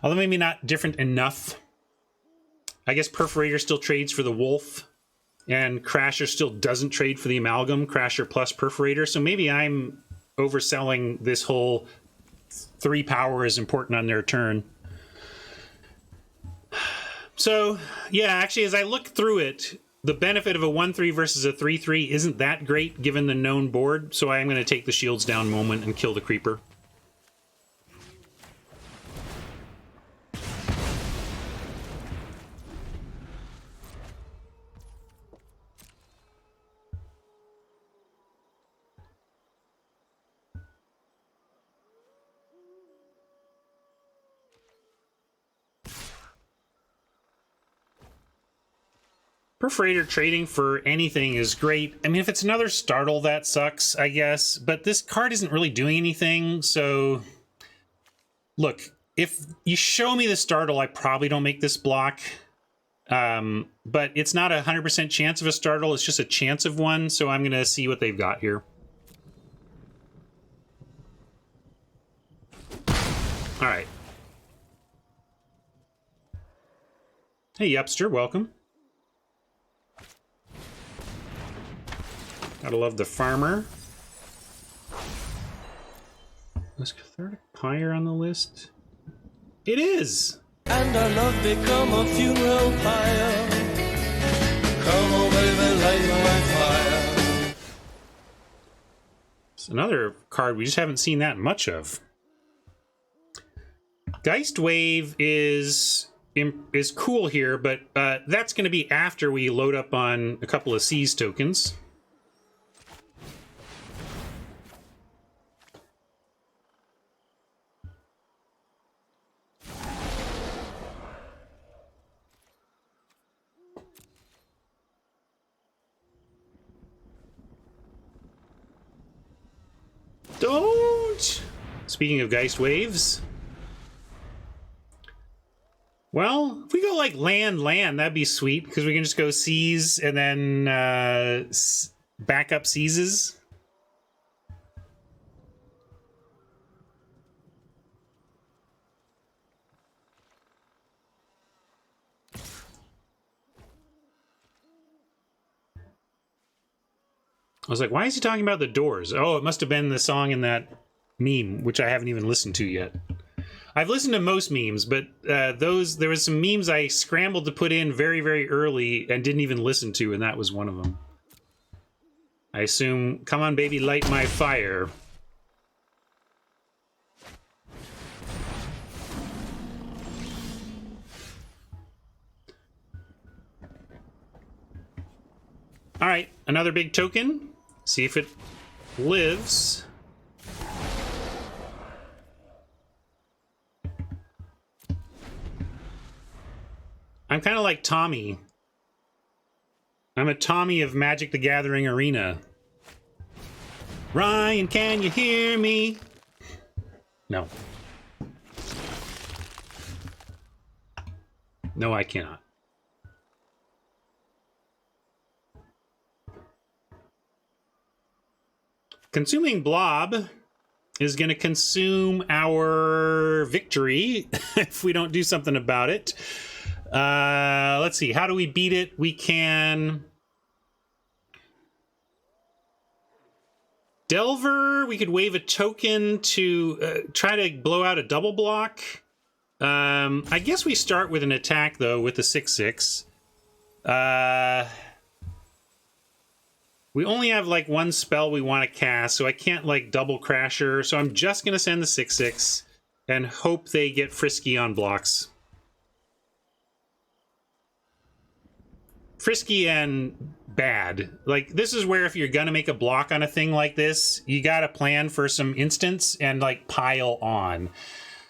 Although maybe not different enough. I guess Perforator still trades for the Wolf. And Crasher still doesn't trade for the Amalgam. Crasher plus Perforator. So maybe I'm overselling this whole 3 power is important on their turn. So, yeah, actually, as I look through it, the benefit of a 1-3 versus a 3-3 isn't that great given the known board, so I am going to take the shields down moment and kill the creeper. Perforator trading for anything is great. I mean, if it's another Startle, that sucks, I guess. But this card isn't really doing anything, so... Look, if you show me the Startle, I probably don't make this block. But it's not a 100% chance of a Startle, it's just a chance of one, so I'm going to see what they've got here. Alright. Hey, Yupster, welcome. Gotta love the farmer. Was Cathartic Pyre on the list? It is! And our love become a funeral pyre. Come on, baby, light my fire. It's another card we just haven't seen that much of. Geist Wave is cool here, but that's going to be after we load up on a couple of Seize tokens. Don't! Speaking of Geist Waves. Well, if we go like land, that'd be sweet, because we can just go seize and then back up seizes. I was like, why is he talking about the Doors? Oh, it must have been the song in that meme, which I haven't even listened to yet. I've listened to most memes, but there was some memes I scrambled to put in very, very early and didn't even listen to, and that was one of them. I assume, come on, baby, light my fire. All right, another big token. See if it lives. I'm kind of like Tommy. I'm a Tommy of Magic the Gathering Arena. Ryan, can you hear me? No. No, I cannot. Consuming Blob is going to consume our victory if we don't do something about it. Let's see. How do we beat it? We can... Delver, we could wave a token to try to blow out a double block. I guess we start with an attack, though, with the 6/6. We only have, like, one spell we want to cast, so I can't, like, double Crasher. So I'm just going to send the 6/6 and hope they get frisky on blocks. Frisky and bad. Like, this is where if you're gonna make a block on a thing like this, you gotta plan for some instance and, like, pile on.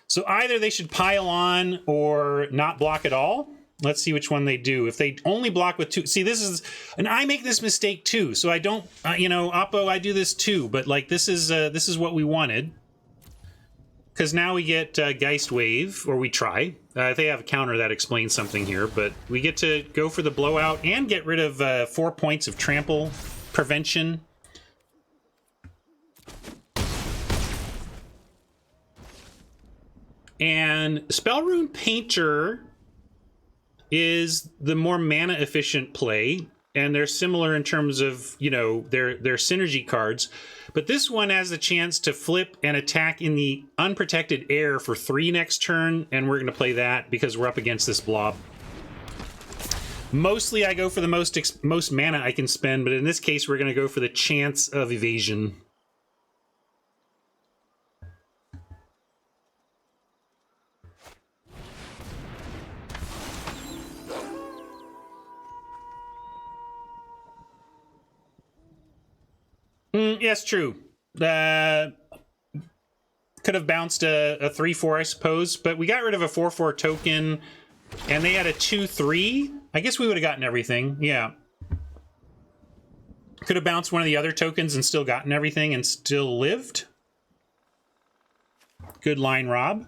So either they should pile on or not block at all. Let's see which one they do. If they only block with 2... See, this is... And I make this mistake, too. So I don't... you know, Oppo, I do this, too. But, like, this is what we wanted. Because now we get Geist Wave, or we try. They have a counter that explains something here, but we get to go for the blowout and get rid of 4 points of trample prevention. And Spellrune Painter is the more mana efficient play, and they're similar in terms of, you know, their synergy cards. But this one has the chance to flip and attack in the unprotected air for 3 next turn, and we're going to play that because we're up against this blob. Mostly I go for the most mana I can spend, but in this case we're going to go for the chance of evasion. Yes, true. Could have bounced a 3/4, I suppose, but we got rid of a 4/4 token, and they had a 2/3. I guess we would have gotten everything. Yeah. Could have bounced one of the other tokens and still gotten everything and still lived. Good line, Rob.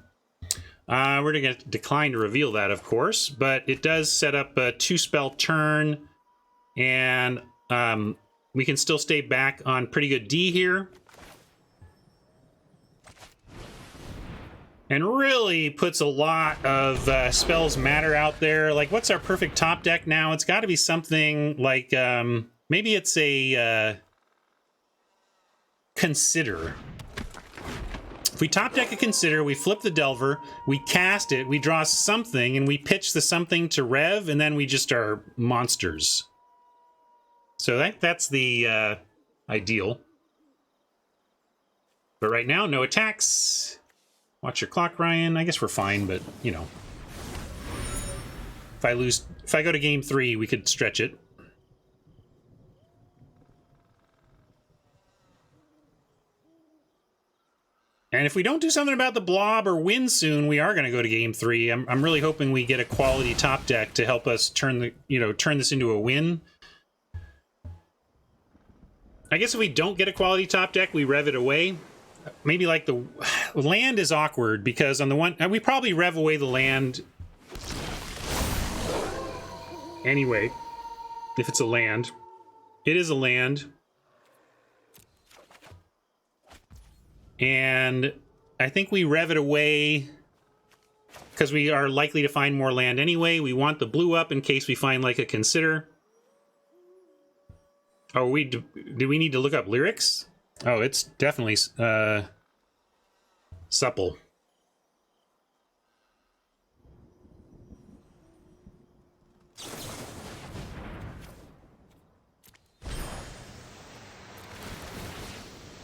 We're going to decline to reveal that, of course, but it does set up a 2-spell turn, and we can still stay back on pretty good D here. And really puts a lot of spells matter out there. Like, what's our perfect top deck now? It's got to be something like, maybe it's a Consider. If we top deck a Consider, we flip the Delver, we cast it, we draw something, and we pitch the something to Rev, and then we just are monsters. So that's the ideal. But right now, no attacks. Watch your clock, Ryan. I guess we're fine, but, you know. If I go to game 3, we could stretch it. And if we don't do something about the blob or win soon, we are going to go to game 3. I'm really hoping we get a quality top deck to help us turn this into a win. I guess if we don't get a quality top deck, we rev it away. Maybe like the land is awkward because on the one, we probably rev away the land anyway. If it's a land, it is a land. And I think we rev it away because we are likely to find more land anyway. We want the blue up in case we find like a Consider. Oh, do we need to look up lyrics? Oh, it's definitely supple.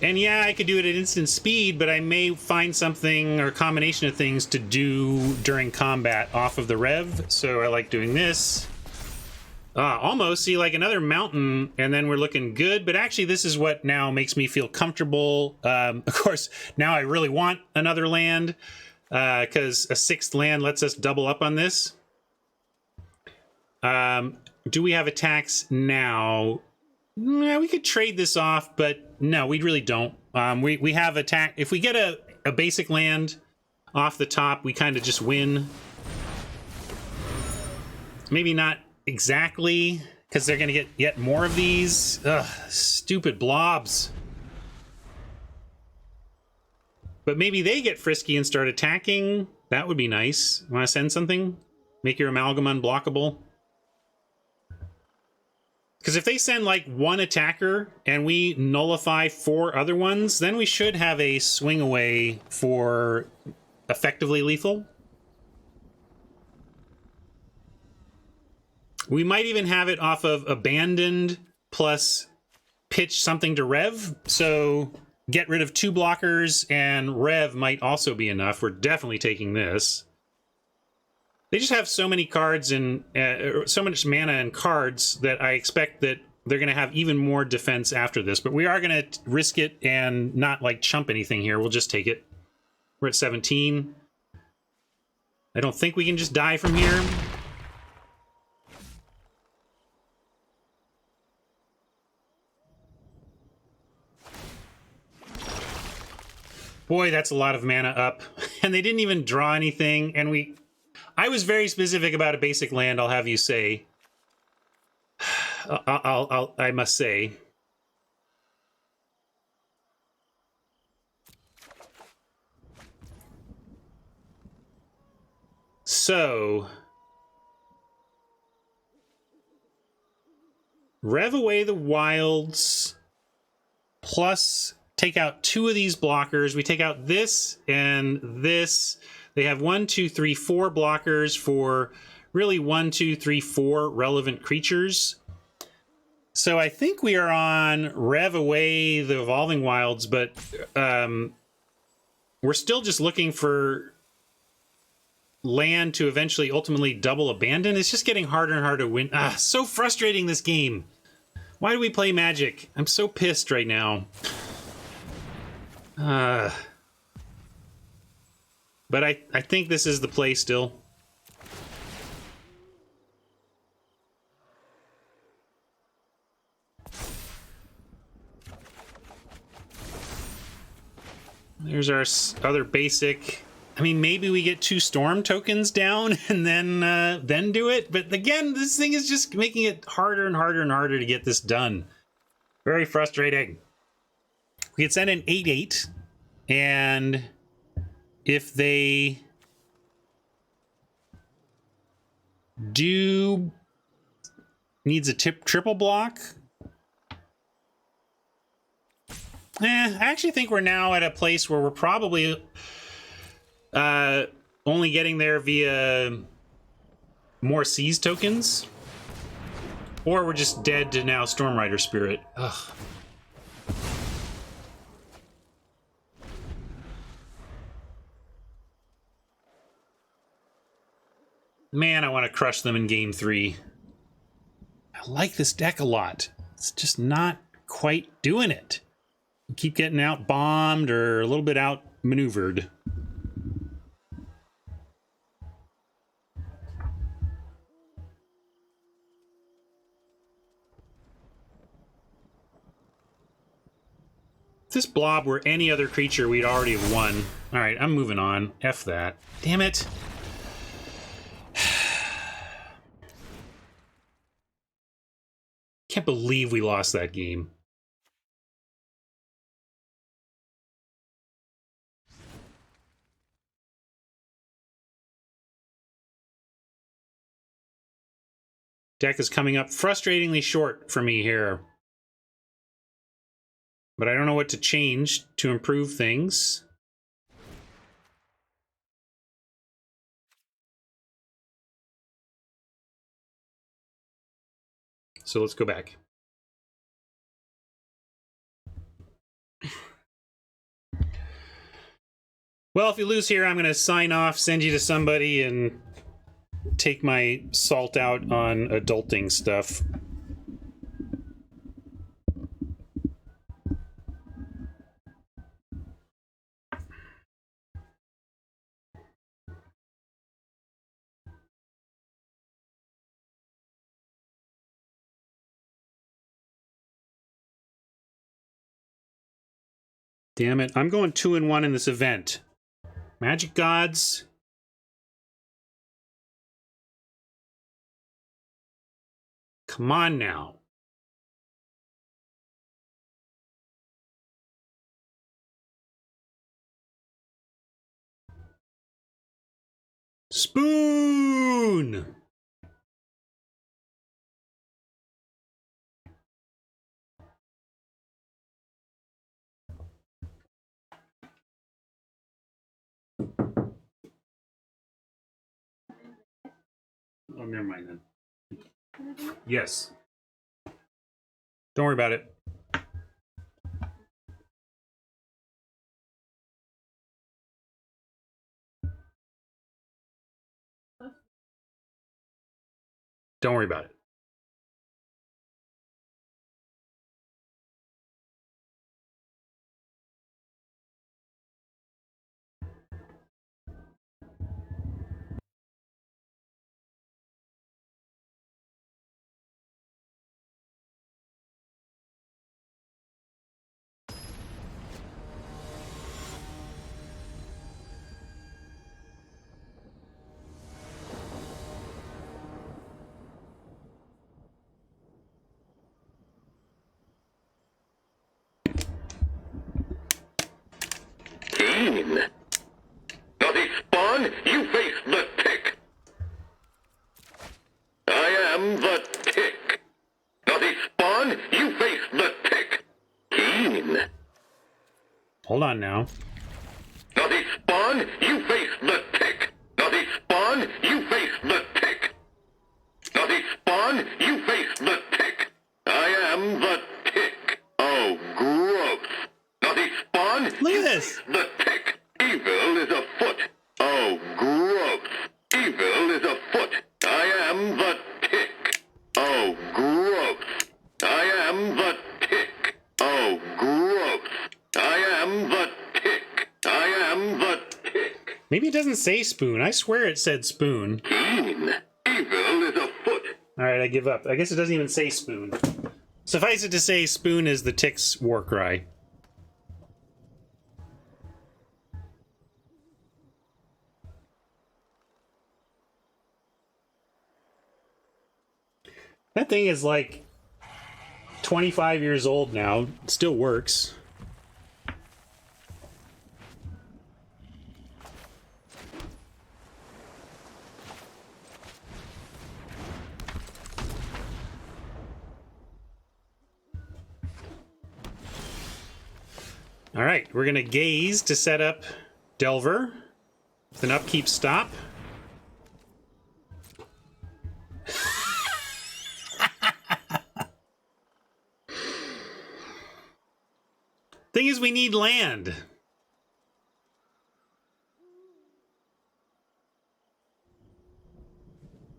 And yeah, I could do it at instant speed, but I may find something or a combination of things to do during combat off of the rev. So I like doing this. Almost. See, like another mountain, and then we're looking good. But actually, this is what now makes me feel comfortable. Of course, now I really want another land, because a 6th land lets us double up on this. Do we have attacks now? Yeah, we could trade this off, but no, we really don't. We have attack. If we get a basic land off the top, we kind of just win. Maybe not exactly, because they're going to get yet more of these. Ugh, stupid blobs. But maybe they get frisky and start attacking. That would be nice. Want to send something? Make your amalgam unblockable? Because if they send like 1 attacker and we nullify 4 other ones, then we should have a swing away for effectively lethal. We might even have it off of abandoned plus pitch something to rev. So get rid of 2 blockers and rev might also be enough. We're definitely taking this. They just have so many cards and so much mana and cards that I expect that they're going to have even more defense after this. But we are going to risk it and not like chump anything here. We'll just take it. We're at 17. I don't think we can just die from here. Boy, that's a lot of mana up. And they didn't even draw anything. And I was very specific about a basic land, I'll have you say. I must say. So, rev away the wilds, plus take out 2 of these blockers. We take out this and this. They have 1, 2, 3, 4 blockers for really 1, 2, 3, 4 relevant creatures. So I think we are on rev away the Evolving Wilds, but we're still just looking for land to eventually ultimately double abandon. It's just getting harder and harder to win. So frustrating, this game. Why do we play Magic? I'm so pissed right now. But I think this is the play still. There's our other basic. I mean, maybe we get 2 storm tokens down and then do it. But again, this thing is just making it harder and harder and harder to get this done. Very frustrating. We could send an 8/8, and if they do needs a triple block. I actually think we're now at a place where we're probably only getting there via more Seize tokens. Or we're just dead to now Storm Rider Spirit. Ugh. Man, I want to crush them in game 3. I like this deck a lot. It's just not quite doing it. We keep getting out bombed or a little bit out maneuvered. If this blob were any other creature, we'd already have won. All right, I'm moving on. F that. Damn it. Can't believe we lost that game. Deck is coming up frustratingly short for me here. But I don't know what to change to improve things. So let's go back. Well, if you lose here, I'm going to sign off, send you to somebody, and take my salt out on adulting stuff. Damn it. I'm going 2-1 in this event. Magic Gods. Come on now. Spoon! Oh, never mind then. Yes. Don't worry about it. Don't worry about it. Naughty spawn, you face the tick. I am the tick. Naughty spawn, you face the tick. Keen. Hold on now. Naughty spawn, you face the tick. Naughty spawn, you face the tick. Naughty spawn, you face the tick. I am the tick. Oh, gross. Naughty spawn, Look at this. the tick. Evil is afoot. Oh, gross. Evil is afoot. I am the tick. Oh, gross. I am the tick. Oh, gross. I am the tick. I am the tick. Maybe it doesn't say spoon. I swear it said spoon. Keen. Evil is afoot. All right, I give up. I guess it doesn't even say spoon. Suffice it to say, spoon is the tick's war cry. That thing is like 25 years old now. It still works. All right, we're gonna gaze to set up Delver with an upkeep stop. Thing is, we need land.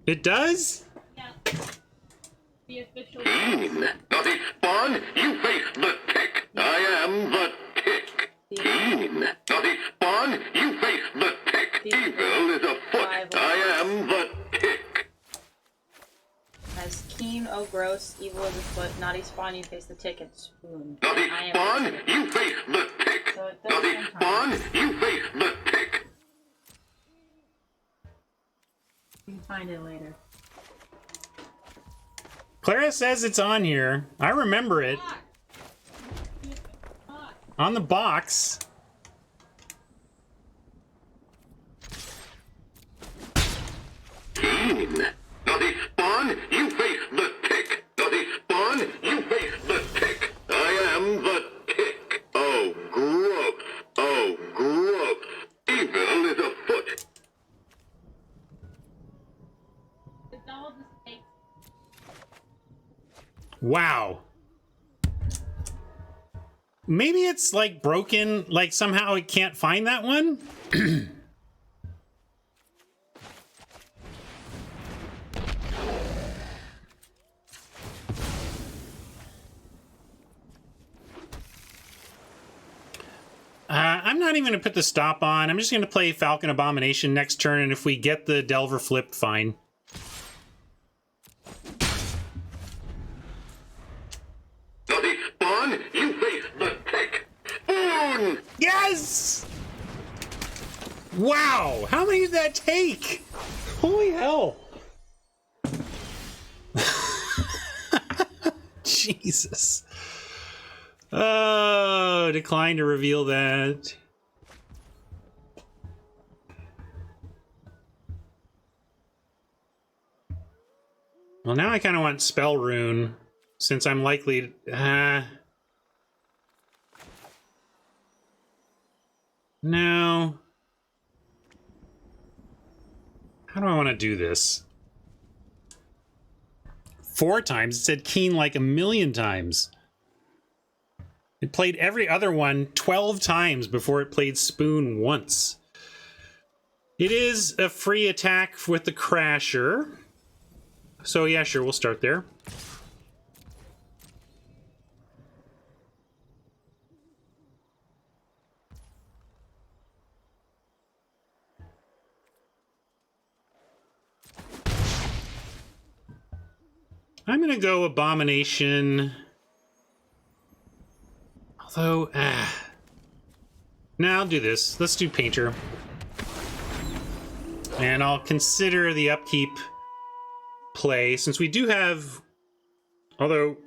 It does? Yeah. The official. Keen. Naughty spawn, you face the tick. I am the tick. Keen. Naughty spawn, you face the tick. Evil is afoot. I am the tick. As keen, oh gross, evil is afoot, naughty spawn, you face the tick and spoon. Naughty I am spawn, the tick. you face the tick. So it does Naughty sometimes. spawn, you face the tick. You can find it later. Clara says it's on here. I remember it. On the box. Keen. Naughty spawn, you face the tick. Naughty spawn, you face the tick. I am the tick. Oh, gross. Oh, gross. Evil is afoot. Wow. Maybe it's like broken, like somehow it can't find that one? I'm not even going to put the stop on. I'm just going to play Falcon Abomination next turn, and if we get the Delver flipped, fine. Naughty spawn, you face the tick. Spoon! Yes! Wow! How many did that take? Holy hell! Jesus. Oh, decline to reveal that. Well, now I kind of want Spell Rune, since I'm likely to... no. How do I want to do this? 4 times? It said Keen like 1,000,000 times. It played every other one 12 times before it played Spoon once. It is a free attack with the Crasher. So yeah, sure, we'll start there. I'm gonna go Abomination. Although, no, I'll do this. Let's do Painter. And I'll consider the upkeep play, since we do have, although,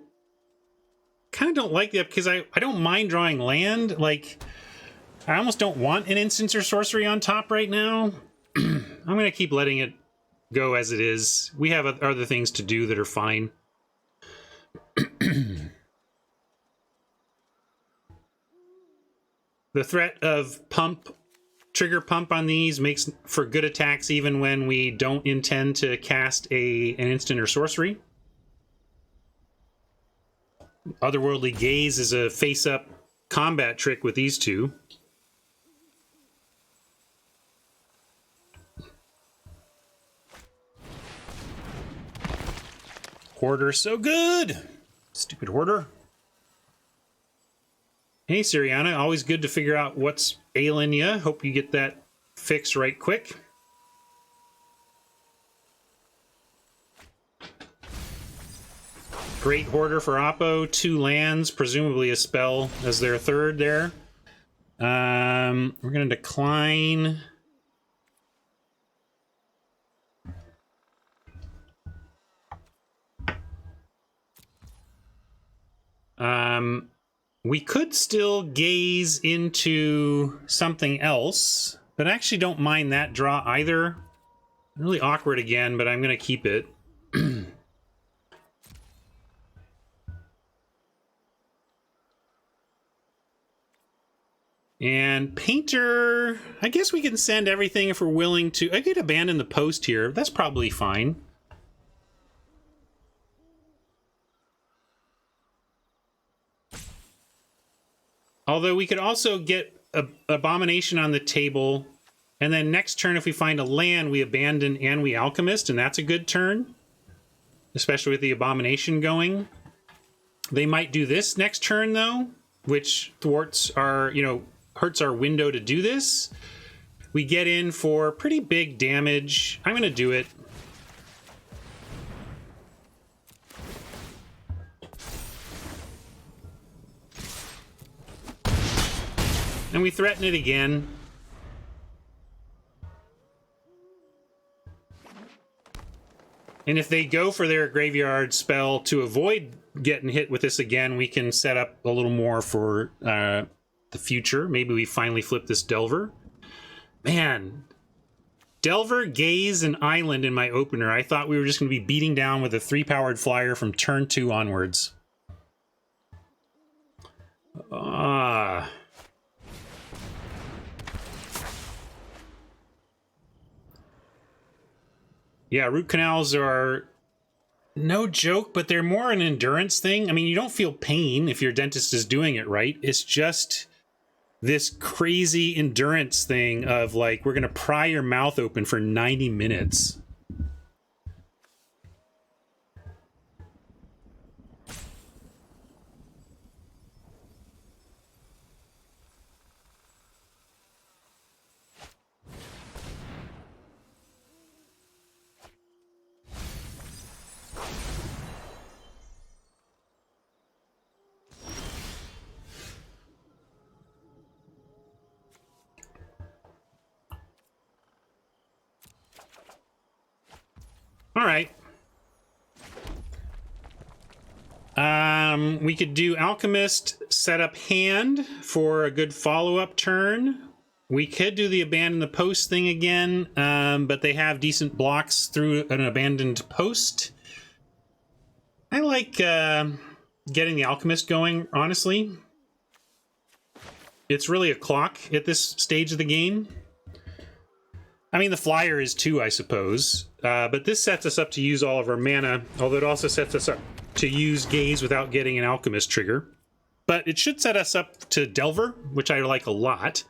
kind of don't like the up, because I don't mind drawing land. Like, I almost don't want an instance or sorcery on top right now. I'm gonna keep letting it go as it is. We have other things to do that are fine. The threat of trigger pump on these makes for good attacks even when we don't intend to cast an instant or sorcery. Otherworldly Gaze is a face-up combat trick with these two. Hoarder, so good! Stupid Hoarder. Hey, Siriana, always good to figure out what's ailing ya. Hope you get that fixed right quick. Great Hoarder for Oppo, 2 lands, presumably a spell as their third there. We're gonna decline. We could still gaze into something else, but I actually don't mind that draw either. Really awkward again, but I'm going to keep it. And Painter, I guess we can send everything if we're willing to. I could abandon the post here. That's probably fine. Although we could also get Abomination on the table, and then next turn if we find a land, we abandon and we Alchemist, and that's a good turn. Especially with the Abomination going. They might do this next turn, though, which thwarts our, hurts our window to do this. We get in for pretty big damage. I'm going to do it. And we threaten it again. And if they go for their graveyard spell to avoid getting hit with this again, we can set up a little more for the future. Maybe we finally flip this Delver. Man, Delver, Gaze, and Island in my opener. I thought we were just going to be beating down with a 3-powered flyer from turn 2 onwards. Yeah, root canals are no joke, but they're more an endurance thing. I mean, you don't feel pain if your dentist is doing it right. It's just this crazy endurance thing of like, we're going to pry your mouth open for 90 minutes. All right. We could do Alchemist, set up hand for a good follow-up turn. We could do the Abandon the Post thing again, but they have decent blocks through an abandoned post. I like getting the Alchemist going, honestly. It's really a clock at this stage of the game. I mean, the flyer is too, I suppose. But this sets us up to use all of our mana, although it also sets us up to use Gaze without getting an Alchemist trigger. But it should set us up to Delver, which I like a lot.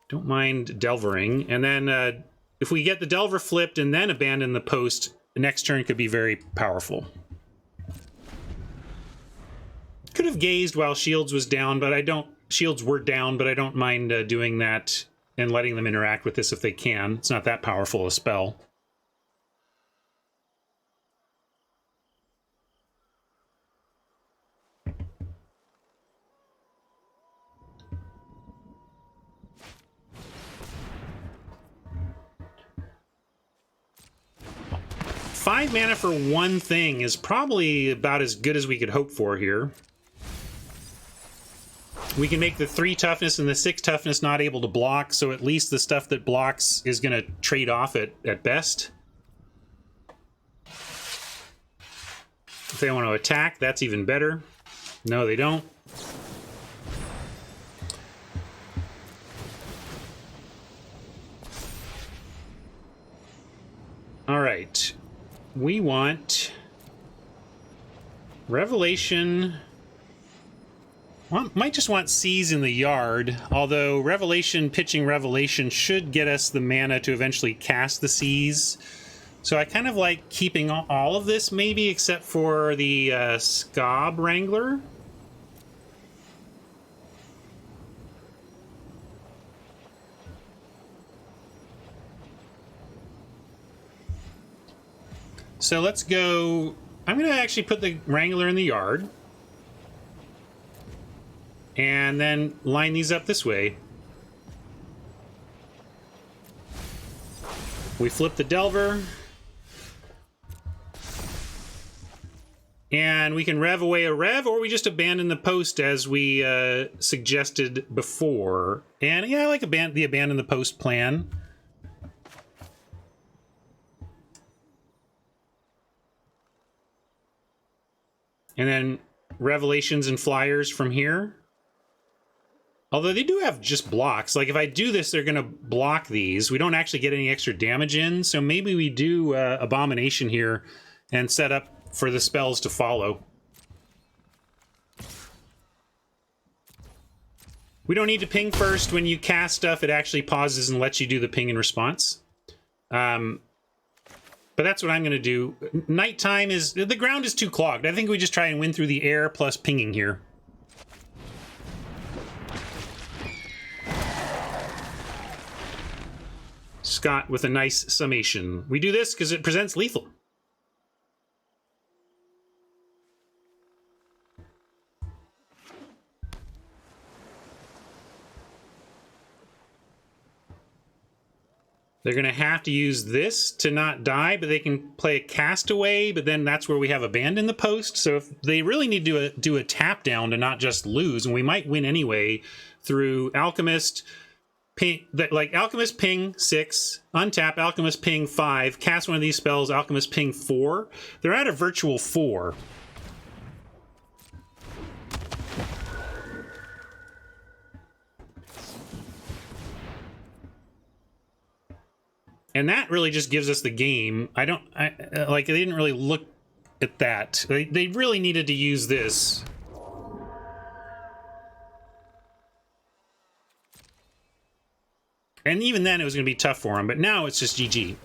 Don't mind Delvering. And then if we get the Delver flipped and then abandon the post, the next turn could be very powerful. Could have Gazed while Shields was down, but I don't... Shields were down, but I don't mind doing that and letting them interact with this if they can. It's not that powerful a spell. Five mana for one thing is probably about as good as we could hope for here. We can make the 3 toughness and the 6 toughness not able to block, so at least the stuff that blocks is going to trade off at best. If they want to attack, that's even better. No, they don't. All right. We want Revelation. Well, might just want Seize in the yard, although Revelation, pitching Revelation should get us the mana to eventually cast the Seize. So I kind of like keeping all of this, maybe, except for the Scob Wrangler. So let's go... I'm going to actually put the Wrangler in the yard. And then line these up this way. We flip the Delver. And we can rev away a rev, or we just abandon the post as we suggested before. And yeah, I like the abandon the post plan. And then Revelations and Flyers from here. Although they do have just blocks. Like if I do this, they're going to block these. We don't actually get any extra damage in. So maybe we do Abomination here and set up for the spells to follow. We don't need to ping first. When you cast stuff, it actually pauses and lets you do the ping in response. But that's what I'm going to do. Nighttime is... The ground is too clogged. I think we just try and win through the air plus pinging here. Scott with a nice summation. We do this because it presents lethal. They're going to have to use this to not die, but they can play a Castaway, but then that's where we have Abandon the Post. So if they really need to do a tap down to not just lose, and we might win anyway through Alchemist, ping, like Alchemist ping 6, untap Alchemist ping 5, cast one of these spells, Alchemist ping 4. They're at a virtual 4. And that really just gives us the game. Like, they didn't really look at that. They really needed to use this. And even then, it was going to be tough for them. But now it's just GG.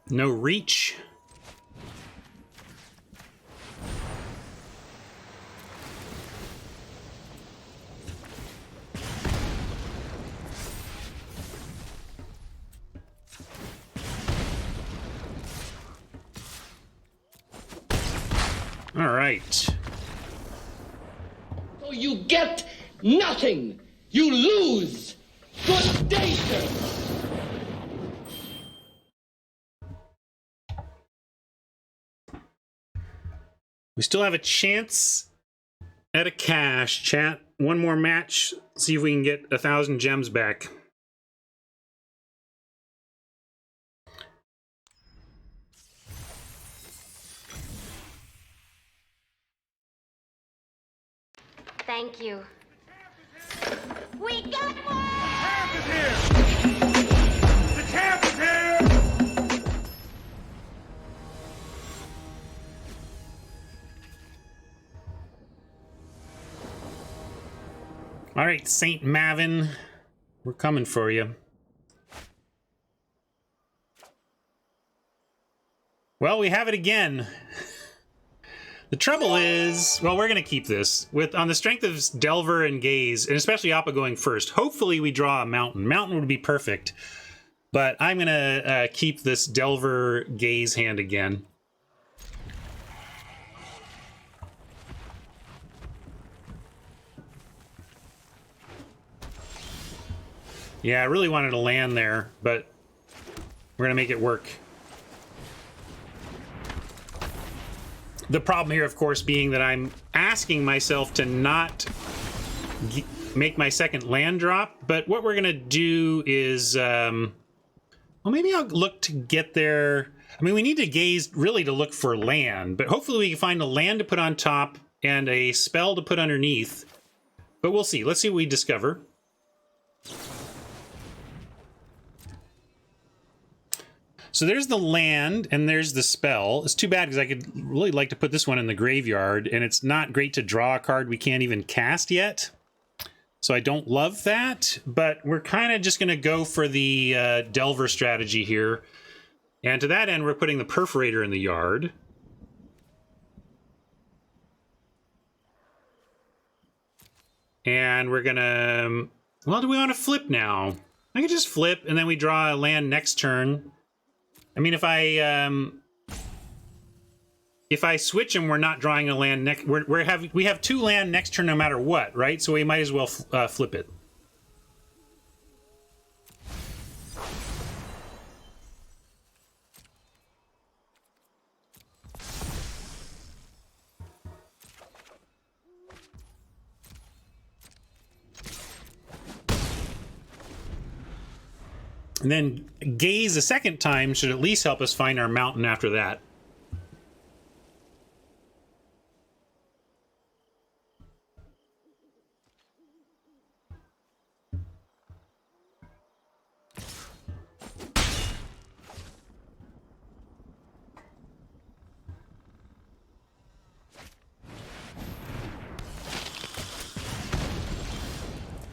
No reach. All right. So you get nothing. You lose. Good day, sir. We still have a chance at a cash, chat. One more match, see if we can get 1,000 gems back. Thank you. We got one! The camp is here! All right, Saint Mavin, we're coming for you. Well, we have it again. The trouble is, well, we're going to keep this. On the strength of Delver and Gaze, and especially Appa going first, hopefully we draw a Mountain. Mountain would be perfect. But I'm going to keep this Delver Gaze hand again. Yeah, I really wanted to land there, but we're going to make it work. The problem here, of course, being that I'm asking myself to not make my second land drop, but what we're going to do is, well, maybe I'll look to get there. I mean, we need to gaze really to look for land, but hopefully we can find a land to put on top and a spell to put underneath, but we'll see. Let's see what we discover. So there's the land, and there's the spell. It's too bad, because I could really like to put this one in the graveyard, and it's not great to draw a card we can't even cast yet. So I don't love that, but we're kind of just going to go for the Delver strategy here. And to that end, we're putting the Perforator in the yard. And we're going to... Well, do we want to flip now? I could just flip, and then we draw a land next turn. I mean, if I switch them, we're not drawing a land next. We have 2 land next turn no matter what, right? So we might as well flip it. And then gaze a second time should at least help us find our mountain after that.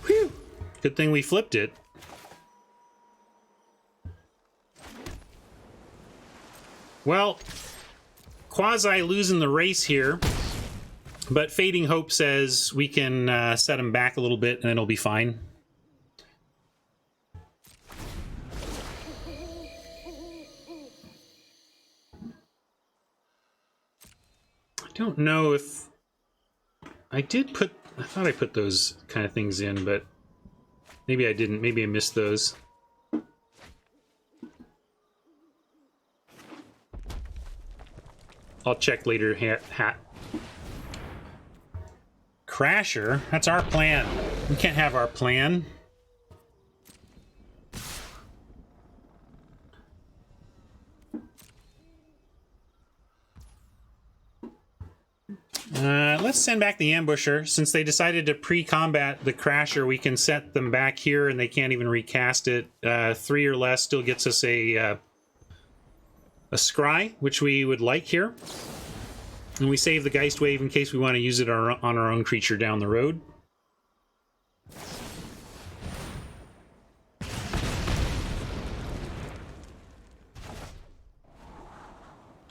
Whew! Good thing we flipped it. Well, quasi losing the race here, but Fading Hope says we can set him back a little bit and it'll be fine. I don't know if I thought I put those kind of things in, but maybe I didn't. Maybe I missed those. I'll check later, hat. Crasher? That's our plan. We can't have our plan. Let's send back the Ambusher. Since they decided to pre-combat the Crasher, we can set them back here and they can't even recast it. 3 or less still gets us a Scry, which we would like here. And we save the Geist Wave in case we want to use it on our own creature down the road.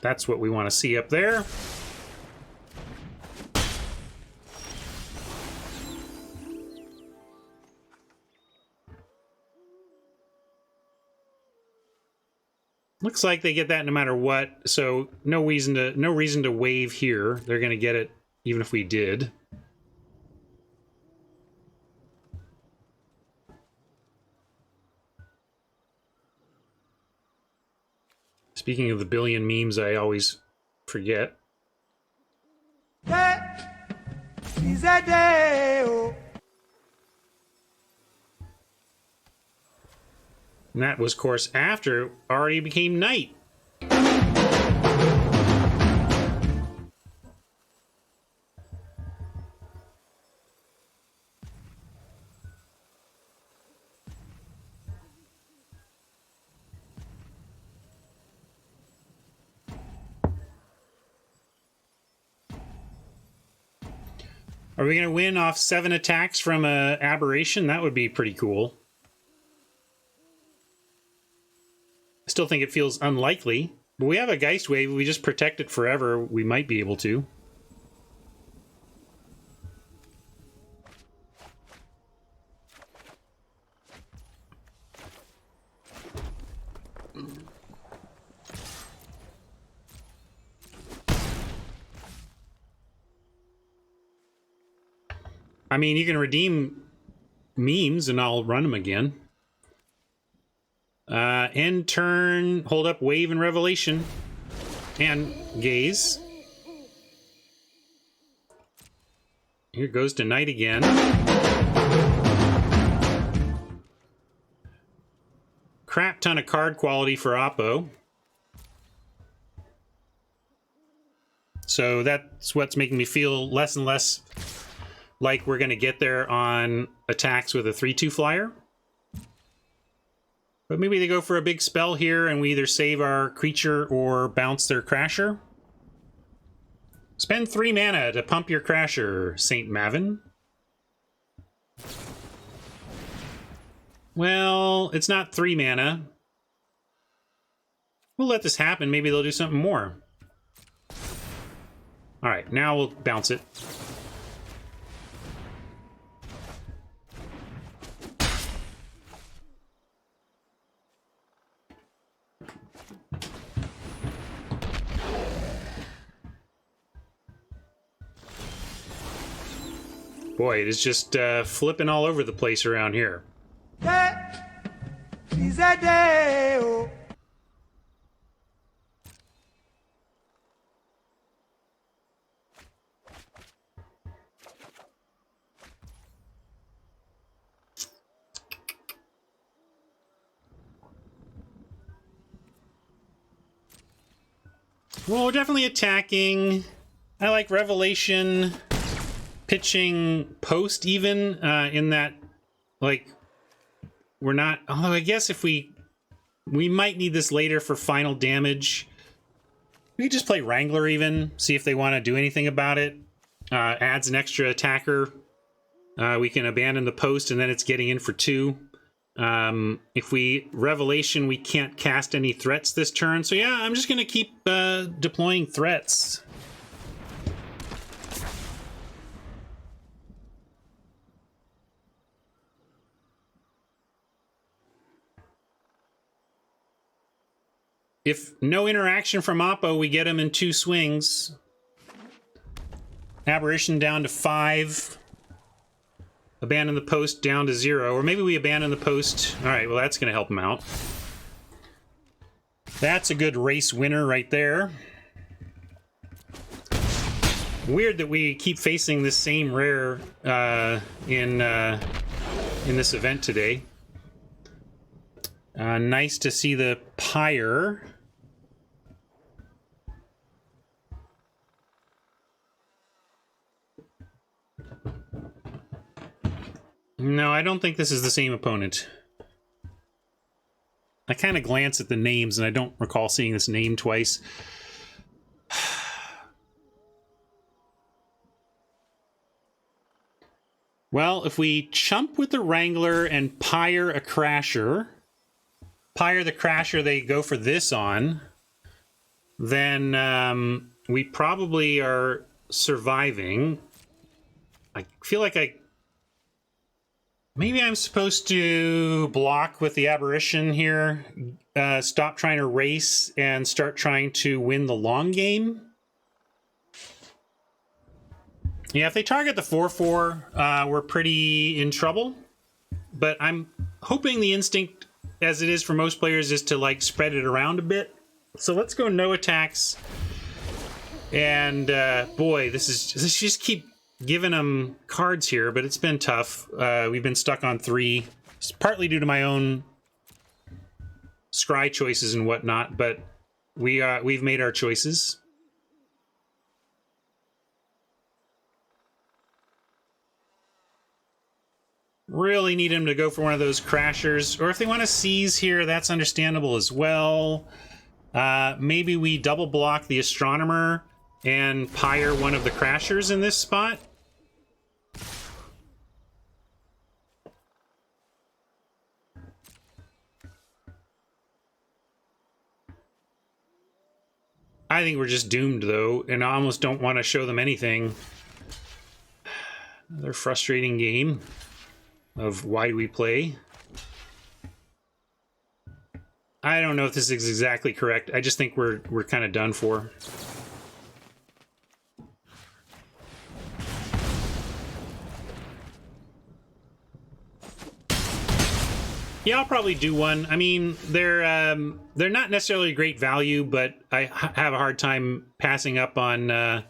That's what we want to see up there. Looks like they get that no matter what, so no reason to wave here. They're going to get it even if we did. Speaking of the billion memes, I always forget. And that was, of course, after it already became night. Are we going to win off 7 attacks from a aberration? That would be pretty cool. I still think it feels unlikely. But we have a Geist Wave. If we just protect it forever, we might be able to. I mean, you can redeem memes and I'll run them again. End turn, hold up Wave and Revelation. And Gaze. Here goes to Night again. Crap ton of card quality for Oppo. So that's what's making me feel less and less like we're going to get there on attacks with a 3/2 flyer. But maybe they go for a big spell here and we either save our creature or bounce their Crasher. Spend 3 mana to pump your Crasher, St. Mavin. Well, it's not 3 mana. We'll let this happen. Maybe they'll do something more. Alright, now we'll bounce it. Boy, it is just flipping all over the place around here. Well, we're definitely attacking. I like Revelation. Pitching post even in that, like, we're not, although I guess if we might need this later for final damage. We could just play Wrangler even, see if they want to do anything about it. Adds an extra attacker. We can abandon the post and then it's getting in for 2. If we Revelation, we can't cast any threats this turn. So yeah, I'm just going to keep deploying threats. If no interaction from Oppo, we get him in 2 swings. Aberration down to 5. Abandon the post down to 0. Or maybe we abandon the post. Alright, well that's going to help him out. That's a good race winner right there. Weird that we keep facing this same rare in this event today. Nice to see the Pyre. No, I don't think this is the same opponent. I kind of glance at the names and I don't recall seeing this name twice. Well, if we chump with the Wrangler and Pyre a Crasher, Pyre the Crasher they go for this on, then we probably are surviving. I feel like maybe I'm supposed to block with the Aberration here, stop trying to race, and start trying to win the long game. Yeah, if they target the 4/4, we're pretty in trouble. But I'm hoping the instinct, as it is for most players, is to like spread it around a bit. So let's go no attacks. And boy, this just keep giving them cards here, but it's been tough. We've been stuck on 3. It's partly due to my own scry choices and whatnot, but we've made our choices. Really need him to go for one of those crashers, or if they want to seize here, that's understandable as well. Maybe we double block the astronomer and pyre one of the crashers in this spot. I think we're just doomed, though, and I almost don't want to show them anything. Another frustrating game of why do we play. I don't know if this is exactly correct. I just think we're kind of done for. Yeah, I'll probably do one. I mean, they're not necessarily great value, but I have a hard time passing up on.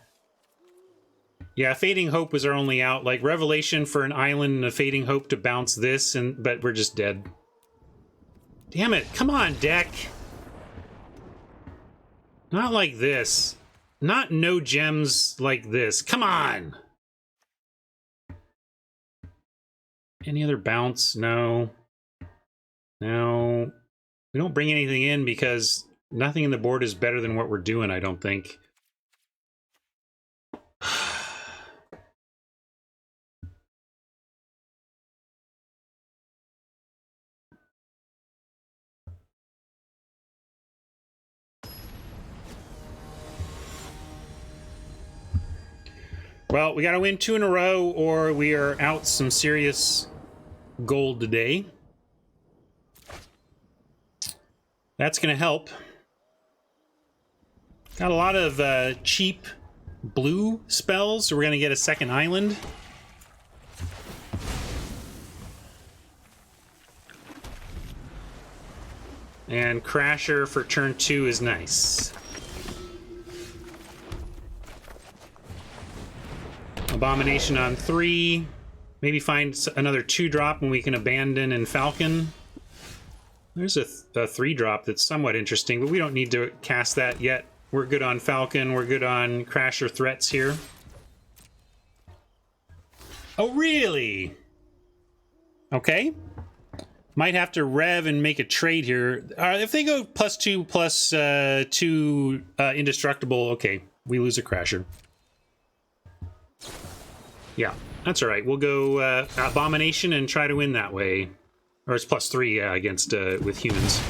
Yeah, Fading Hope was our only out. Like Revelation for an island and a Fading Hope to bounce this, but we're just dead. Damn it! Come on, deck. Not like this. Not no gems like this. Come on. Any other bounce? No. No, we don't bring anything in because nothing in the board is better than what we're doing, I don't think. Well, we got to win 2 in a row or we are out some serious gold today. That's going to help. Got a lot of cheap blue spells, so we're going to get a second island. And Crasher for turn 2 is nice. Abomination on 3. Maybe find another 2-drop and we can abandon and Falcon. There's a 3-drop that's somewhat interesting, but we don't need to cast that yet. We're good on Falcon. We're good on Crasher threats here. Oh, really? Okay. Might have to rev and make a trade here. If they go +2 +2 indestructible, okay, we lose a Crasher. Yeah, that's all right. We'll go Abomination and try to win that way. Or it's +3, yeah, against with humans.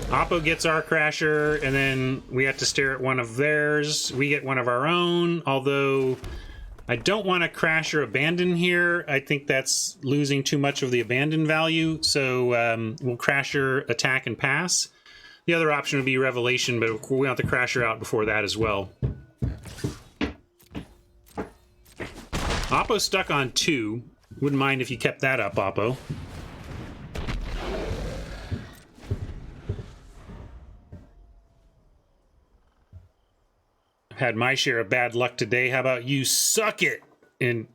Oppo gets our Crasher, and then we have to stare at one of theirs. We get one of our own, although I don't want to Crasher Abandon here. I think that's losing too much of the Abandon value, so we'll Crasher attack and pass. The other option would be Revelation, but we want the Crasher out before that as well. Oppo's stuck on 2. Wouldn't mind if you kept that up, Oppo. Had my share of bad luck today. How about you suck it and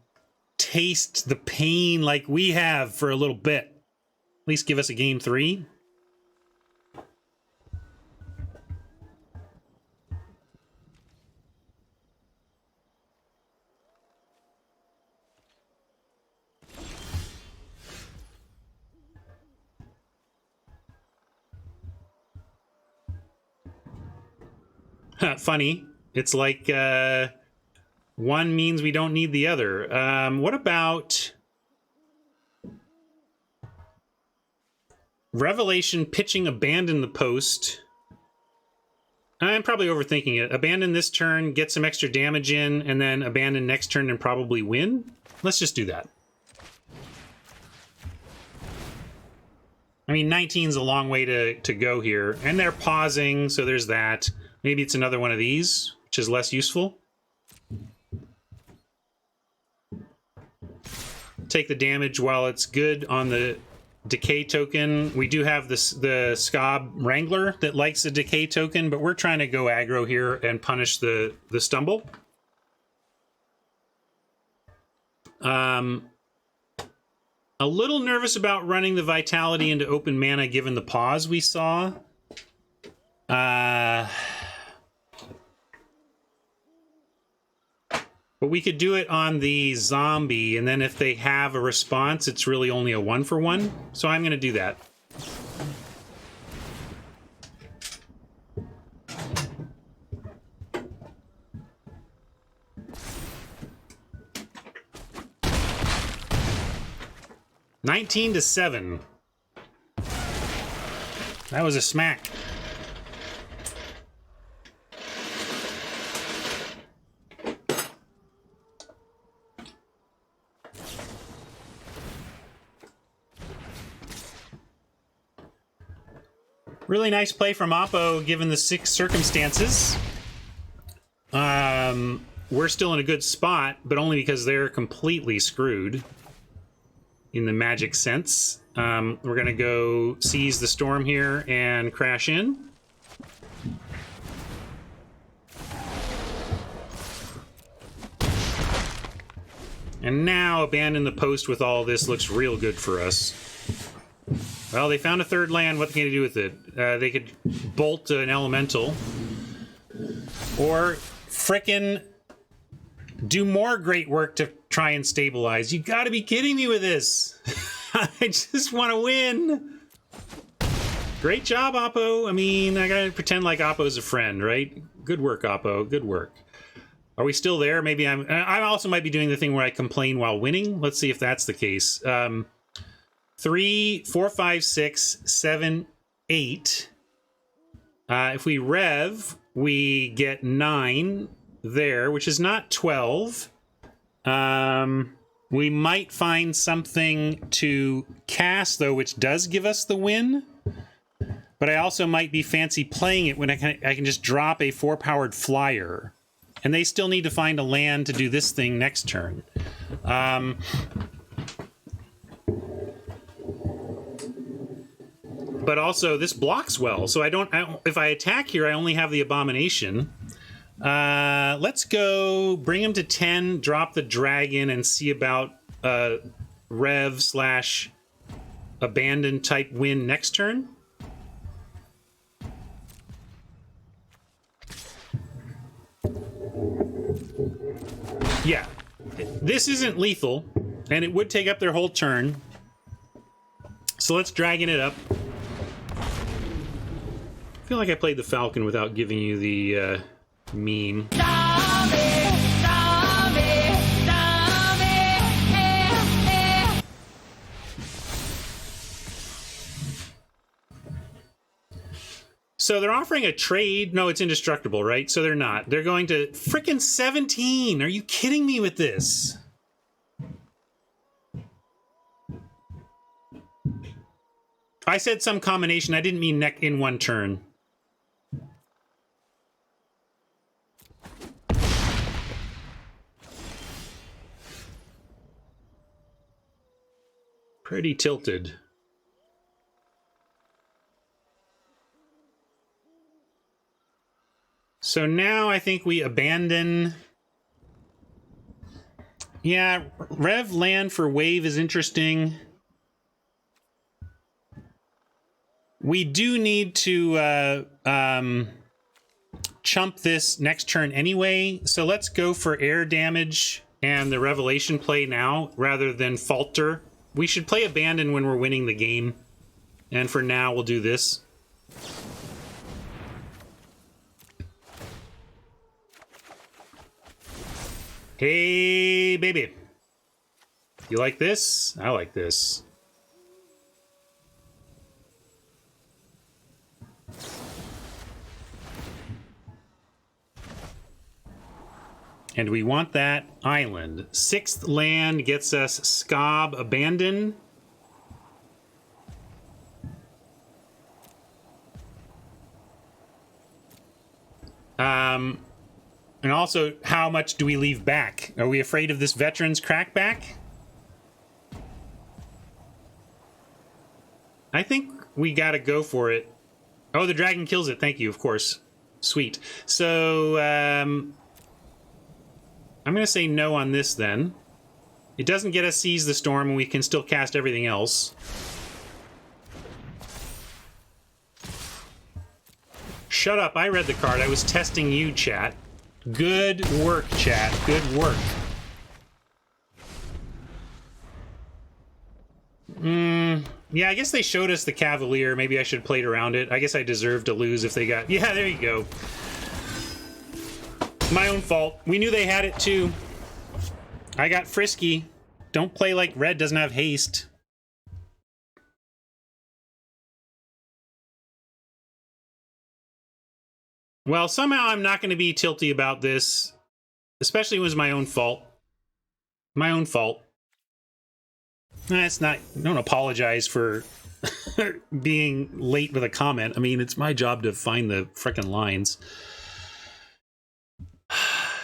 taste the pain like we have for a little bit? At least give us a game 3. Funny. It's like one means we don't need the other. What about Revelation pitching Abandon the post? I'm probably overthinking it. Abandon this turn, get some extra damage in, and then abandon next turn and probably win? Let's just do that. I mean, 19's a long way to go here. And they're pausing, so there's that. Maybe it's another one of these, which is less useful. take the damage while it's good on the decay token. We do have this the Scob Wrangler that likes the decay token, but we're trying to go aggro here and punish the stumble. A little nervous about running the Vitality into open mana given the pause we saw. But we could do it on the zombie, and then if they have a response, it's really only a 1-for-1. So I'm going to do that. $19-7. That was a smack. Really nice play from Oppo, given the circumstances. We're still in a good spot, but only because they're completely screwed in the Magic sense. We're going to go seize the storm here and crash in. And now abandon the post with all this looks real good for us. Well, they found a third land. What can they do with it? They could bolt an elemental. Or frickin' do more great work to try and stabilize. You gotta be kidding me with this. I just want to win. Great job, Oppo. I mean, I gotta pretend like Oppo's a friend, right? Good work, Oppo. Good work. Are we still there? Maybe I also might be doing the thing where I complain while winning. Let's see if that's the case. 3, 4, 5, 6, 7, 8. If we rev, we get 9 there, which is not 12. We might find something to cast, though, which does give us the win. But I also might be fancy playing it when I can just drop a 4-powered flyer. And they still need to find a land to do this thing next turn. But also, this blocks well, so if I attack here, I only have the Abomination. Let's go bring him to 10, drop the dragon, and see about Rev/Abandon type win next turn. Yeah, this isn't lethal, and it would take up their whole turn. So let's dragon it up. I feel like I played the Falcon without giving you the meme. So they're offering a trade. No, it's indestructible, right? So they're not. They're going to frickin' 17. Are you kidding me with this? I said some combination. I didn't mean neck in one turn. Pretty tilted. So now I think we abandon. Yeah, Rev land for wave is interesting. We do need to chump this next turn anyway, so let's go for air damage and the revelation play now rather than falter. We should play abandon when we're winning the game, and for now we'll do this. Hey, baby. You like this? I like this. And we want that island. 6th land gets us Scob Abandon. And also, how much do we leave back? Are we afraid of this Veteran's Crackback? I think we gotta go for it. Oh, the dragon kills it. Thank you, of course. Sweet. So, I'm gonna say no on this then. It doesn't get us Seize the Storm, and we can still cast everything else. Shut up, I read the card. I was testing you, chat. Good work, chat. Good work. Yeah, I guess they showed us the Cavalier. Maybe I should have played around it. I guess I deserve to lose if they got... Yeah, there you go. My own fault. We knew they had it too. I got frisky. Don't play like red doesn't have haste. Well, somehow I'm not going to be tilty about this. Especially when it was my own fault. My own fault. It's not... Don't apologize for being late with a comment. I mean, it's my job to find the frickin' lines.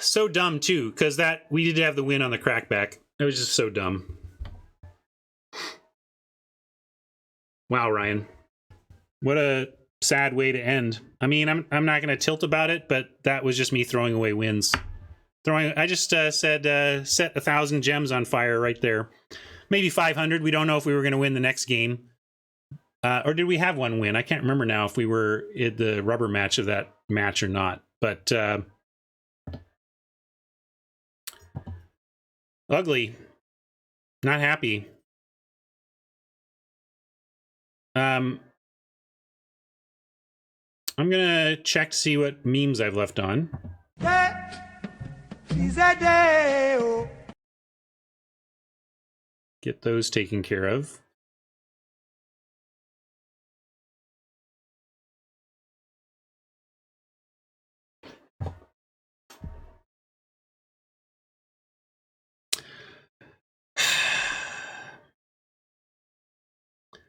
So dumb, too, because that... We did have the win on the crackback. It was just so dumb. Wow, Ryan. What a sad way to end. I mean, I'm not going to tilt about it, but that was just me throwing away wins. I just said set 1,000 gems on fire right there. Maybe 500. We don't know if we were going to win the next game. Or did we have one win? I can't remember now if we were in the rubber match of that match or not. But ugly. Not happy. I'm going to check to see what memes I've left on. Get those taken care of.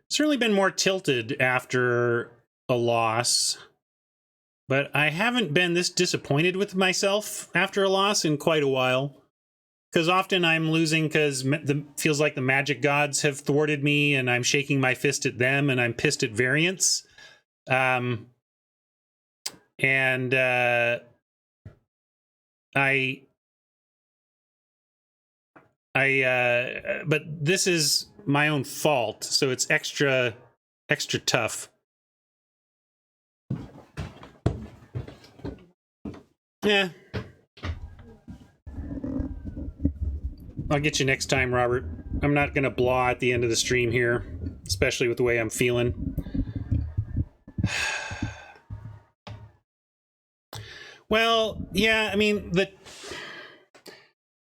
Certainly been more tilted after a loss, but I haven't been this disappointed with myself after a loss in quite a while. Because often I'm losing because feels like the magic gods have thwarted me and I'm shaking my fist at them and I'm pissed at variance. But this is my own fault, so it's extra tough. Yeah. I'll get you next time, Robert. I'm not going to blah at the end of the stream here, especially with the way I'm feeling. Well, yeah, I mean,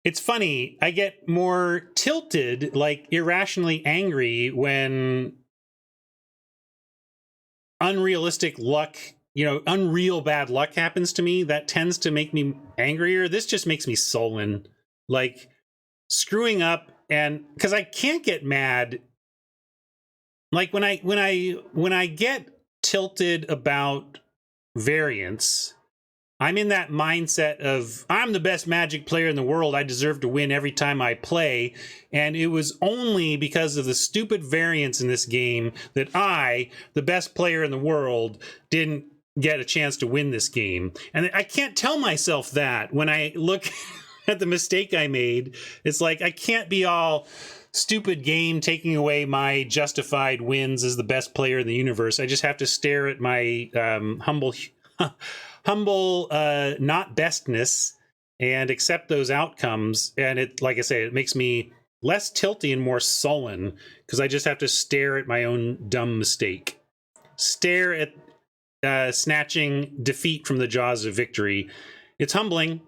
it's funny. I get more tilted, like irrationally angry when unrealistic luck, unreal bad luck happens to me. That tends to make me angrier. This just makes me sullen. Like, screwing up, and because I can't get mad, like when I get tilted about variance, I'm in that mindset of I'm the best Magic player in the world. I deserve to win every time I play, and it was only because of the stupid variance in this game that I, the best player in the world, didn't get a chance to win this game. And I can't tell myself that when I look at the mistake I made. It's like I can't be all stupid game taking away my justified wins as the best player in the universe. I just have to stare at my humble not bestness and accept those outcomes. And it, like I say, it makes me less tilty and more sullen because I just have to stare at my own dumb mistake. Stare at snatching defeat from the jaws of victory. It's humbling.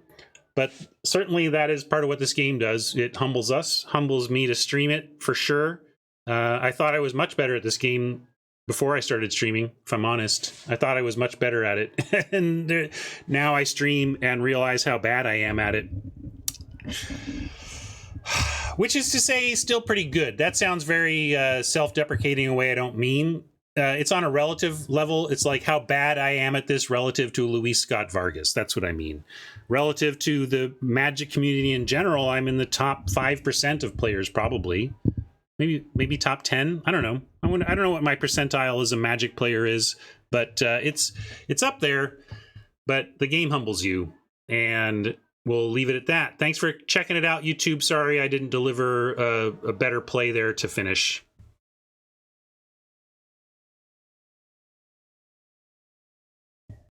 But certainly that is part of what this game does. It humbles us, humbles me to stream it for sure. I thought I was much better at this game before I started streaming, if I'm honest. I thought I was much better at it. And now I stream and realize how bad I am at it. Which is to say, still pretty good. That sounds very self-deprecating in a way I don't mean. It's on a relative level. It's like how bad I am at this relative to Luis Scott Vargas. That's what I mean. Relative to the Magic community in general, I'm in the top 5% of players, probably. maybe top 10. I don't know. I don't know what my percentile as a Magic player is, but it's up there. But the game humbles you, and we'll leave it at that. Thanks for checking it out, YouTube. Sorry I didn't deliver a better play there to finish.